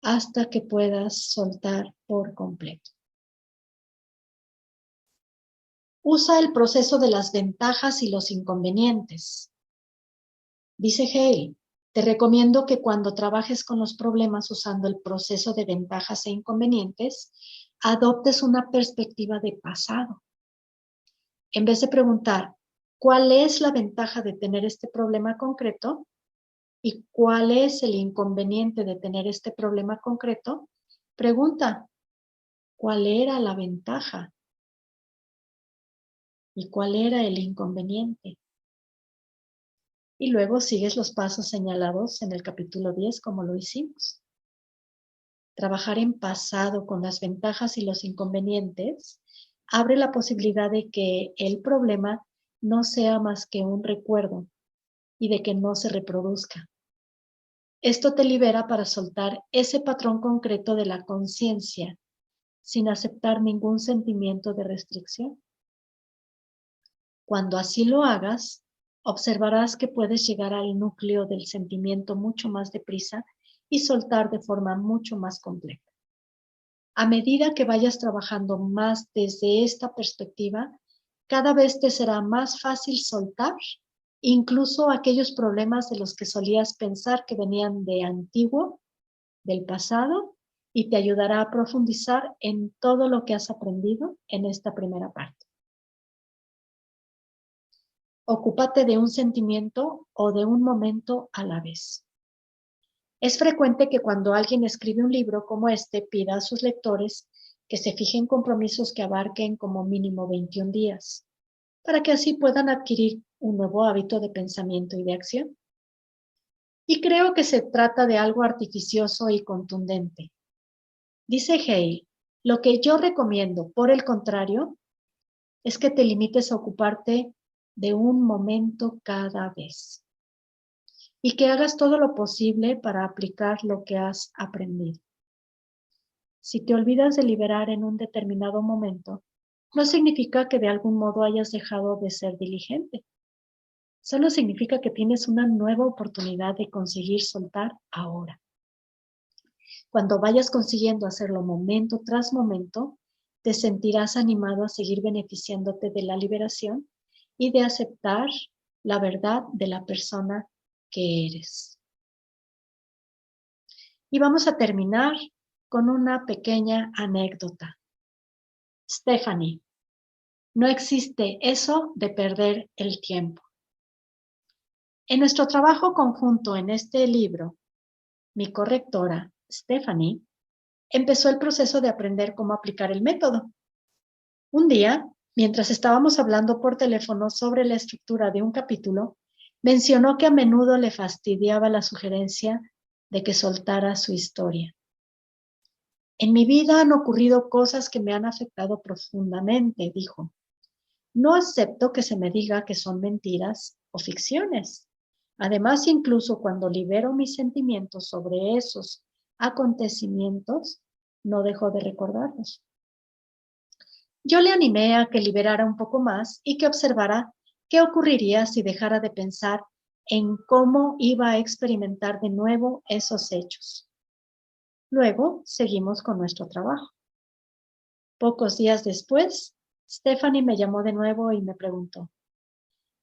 hasta que puedas soltar por completo. Usa el proceso de las ventajas y los inconvenientes. Dice Hale, te recomiendo que cuando trabajes con los problemas usando el proceso de ventajas e inconvenientes, adoptes una perspectiva de pasado. En vez de preguntar, ¿cuál es la ventaja de tener este problema concreto? ¿Y cuál es el inconveniente de tener este problema concreto? Pregunta, ¿cuál era la ventaja? ¿Y cuál era el inconveniente? Y luego sigues los pasos señalados en el capítulo 10 como lo hicimos. Trabajar en pasado con las ventajas y los inconvenientes abre la posibilidad de que el problema no sea más que un recuerdo y de que no se reproduzca. Esto te libera para soltar ese patrón concreto de la conciencia sin aceptar ningún sentimiento de restricción. Cuando así lo hagas, observarás que puedes llegar al núcleo del sentimiento mucho más deprisa y soltar de forma mucho más completa. A medida que vayas trabajando más desde esta perspectiva, cada vez te será más fácil soltar incluso aquellos problemas de los que solías pensar que venían de antiguo, del pasado, y te ayudará a profundizar en todo lo que has aprendido en esta primera parte. Ocúpate de un sentimiento o de un momento a la vez. Es frecuente que cuando alguien escribe un libro como este pida a sus lectores que se fijen compromisos que abarquen como mínimo 21 días, para que así puedan adquirir un nuevo hábito de pensamiento y de acción. Y creo que se trata de algo artificioso y contundente. Dice Hale, lo que yo recomiendo, por el contrario, es que te limites a ocuparte de un momento cada vez y que hagas todo lo posible para aplicar lo que has aprendido. Si te olvidas de liberar en un determinado momento, no significa que de algún modo hayas dejado de ser diligente. Solo significa que tienes una nueva oportunidad de conseguir soltar ahora. Cuando vayas consiguiendo hacerlo momento tras momento, te sentirás animado a seguir beneficiándote de la liberación y de aceptar la verdad de la persona que eres. Y vamos a terminar con una pequeña anécdota. Stephanie, no existe eso de perder el tiempo. En nuestro trabajo conjunto en este libro, mi correctora, Stephanie, empezó el proceso de aprender cómo aplicar el método. Un día, mientras estábamos hablando por teléfono sobre la estructura de un capítulo, mencionó que a menudo le fastidiaba la sugerencia de que soltara su historia. En mi vida han ocurrido cosas que me han afectado profundamente, dijo. No acepto que se me diga que son mentiras o ficciones. Además, incluso cuando libero mis sentimientos sobre esos acontecimientos, no dejo de recordarlos. Yo le animé a que liberara un poco más y que observara qué ocurriría si dejara de pensar en cómo iba a experimentar de nuevo esos hechos. Luego seguimos con nuestro trabajo. Pocos días después, Stephanie me llamó de nuevo y me preguntó,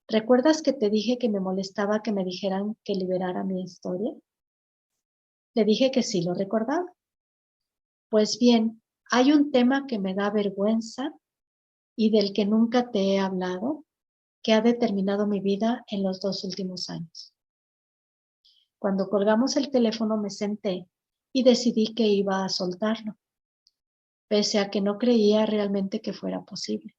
¿recuerdas que te dije que me molestaba que me dijeran que liberara mi historia? Le dije que sí lo recordaba. Pues bien, hay un tema que me da vergüenza y del que nunca te he hablado, que ha determinado mi vida en los 2 últimos años. Cuando colgamos el teléfono me senté y decidí que iba a soltarlo, pese a que no creía realmente que fuera posible.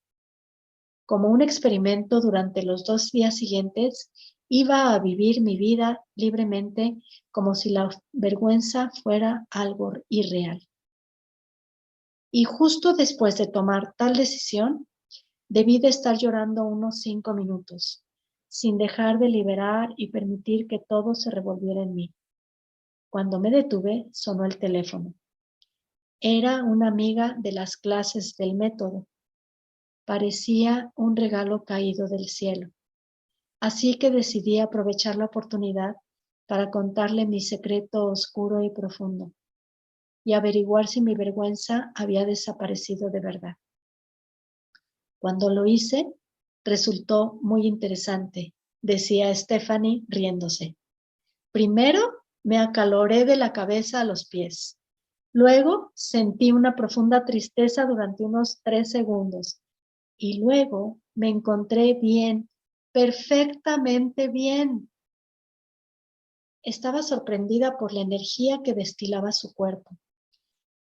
Como un experimento durante los 2 días siguientes, iba a vivir mi vida libremente como si la vergüenza fuera algo irreal. Y justo después de tomar tal decisión, debí de estar llorando unos 5 minutos, sin dejar de liberar y permitir que todo se revolviera en mí. Cuando me detuve, sonó el teléfono. Era una amiga de las clases del método. Parecía un regalo caído del cielo. Así que decidí aprovechar la oportunidad para contarle mi secreto oscuro y profundo y averiguar si mi vergüenza había desaparecido de verdad. Cuando lo hice, resultó muy interesante, decía Stephanie riéndose. Primero, me acaloré de la cabeza a los pies. Luego, sentí una profunda tristeza durante unos 3 segundos. Y luego, me encontré bien, perfectamente bien. Estaba sorprendida por la energía que destilaba su cuerpo.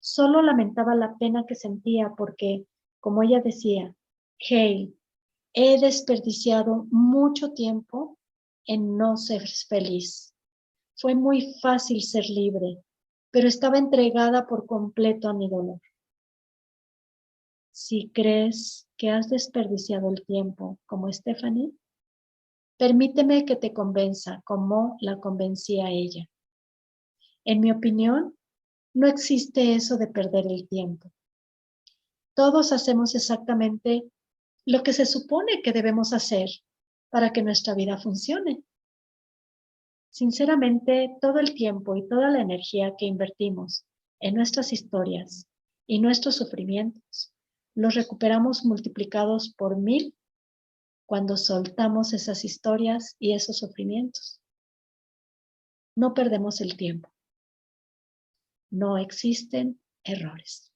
Solo lamentaba la pena que sentía porque, como ella decía, Hale, he desperdiciado mucho tiempo en no ser feliz. Fue muy fácil ser libre, pero estaba entregada por completo a mi dolor. Si crees que has desperdiciado el tiempo como Stephanie, permíteme que te convenza como la convencí a ella. En mi opinión, no existe eso de perder el tiempo. Todos hacemos exactamente lo que se supone que debemos hacer para que nuestra vida funcione. Sinceramente, todo el tiempo y toda la energía que invertimos en nuestras historias y nuestros sufrimientos, los recuperamos multiplicados por 1000 cuando soltamos esas historias y esos sufrimientos. No perdemos el tiempo. No existen errores.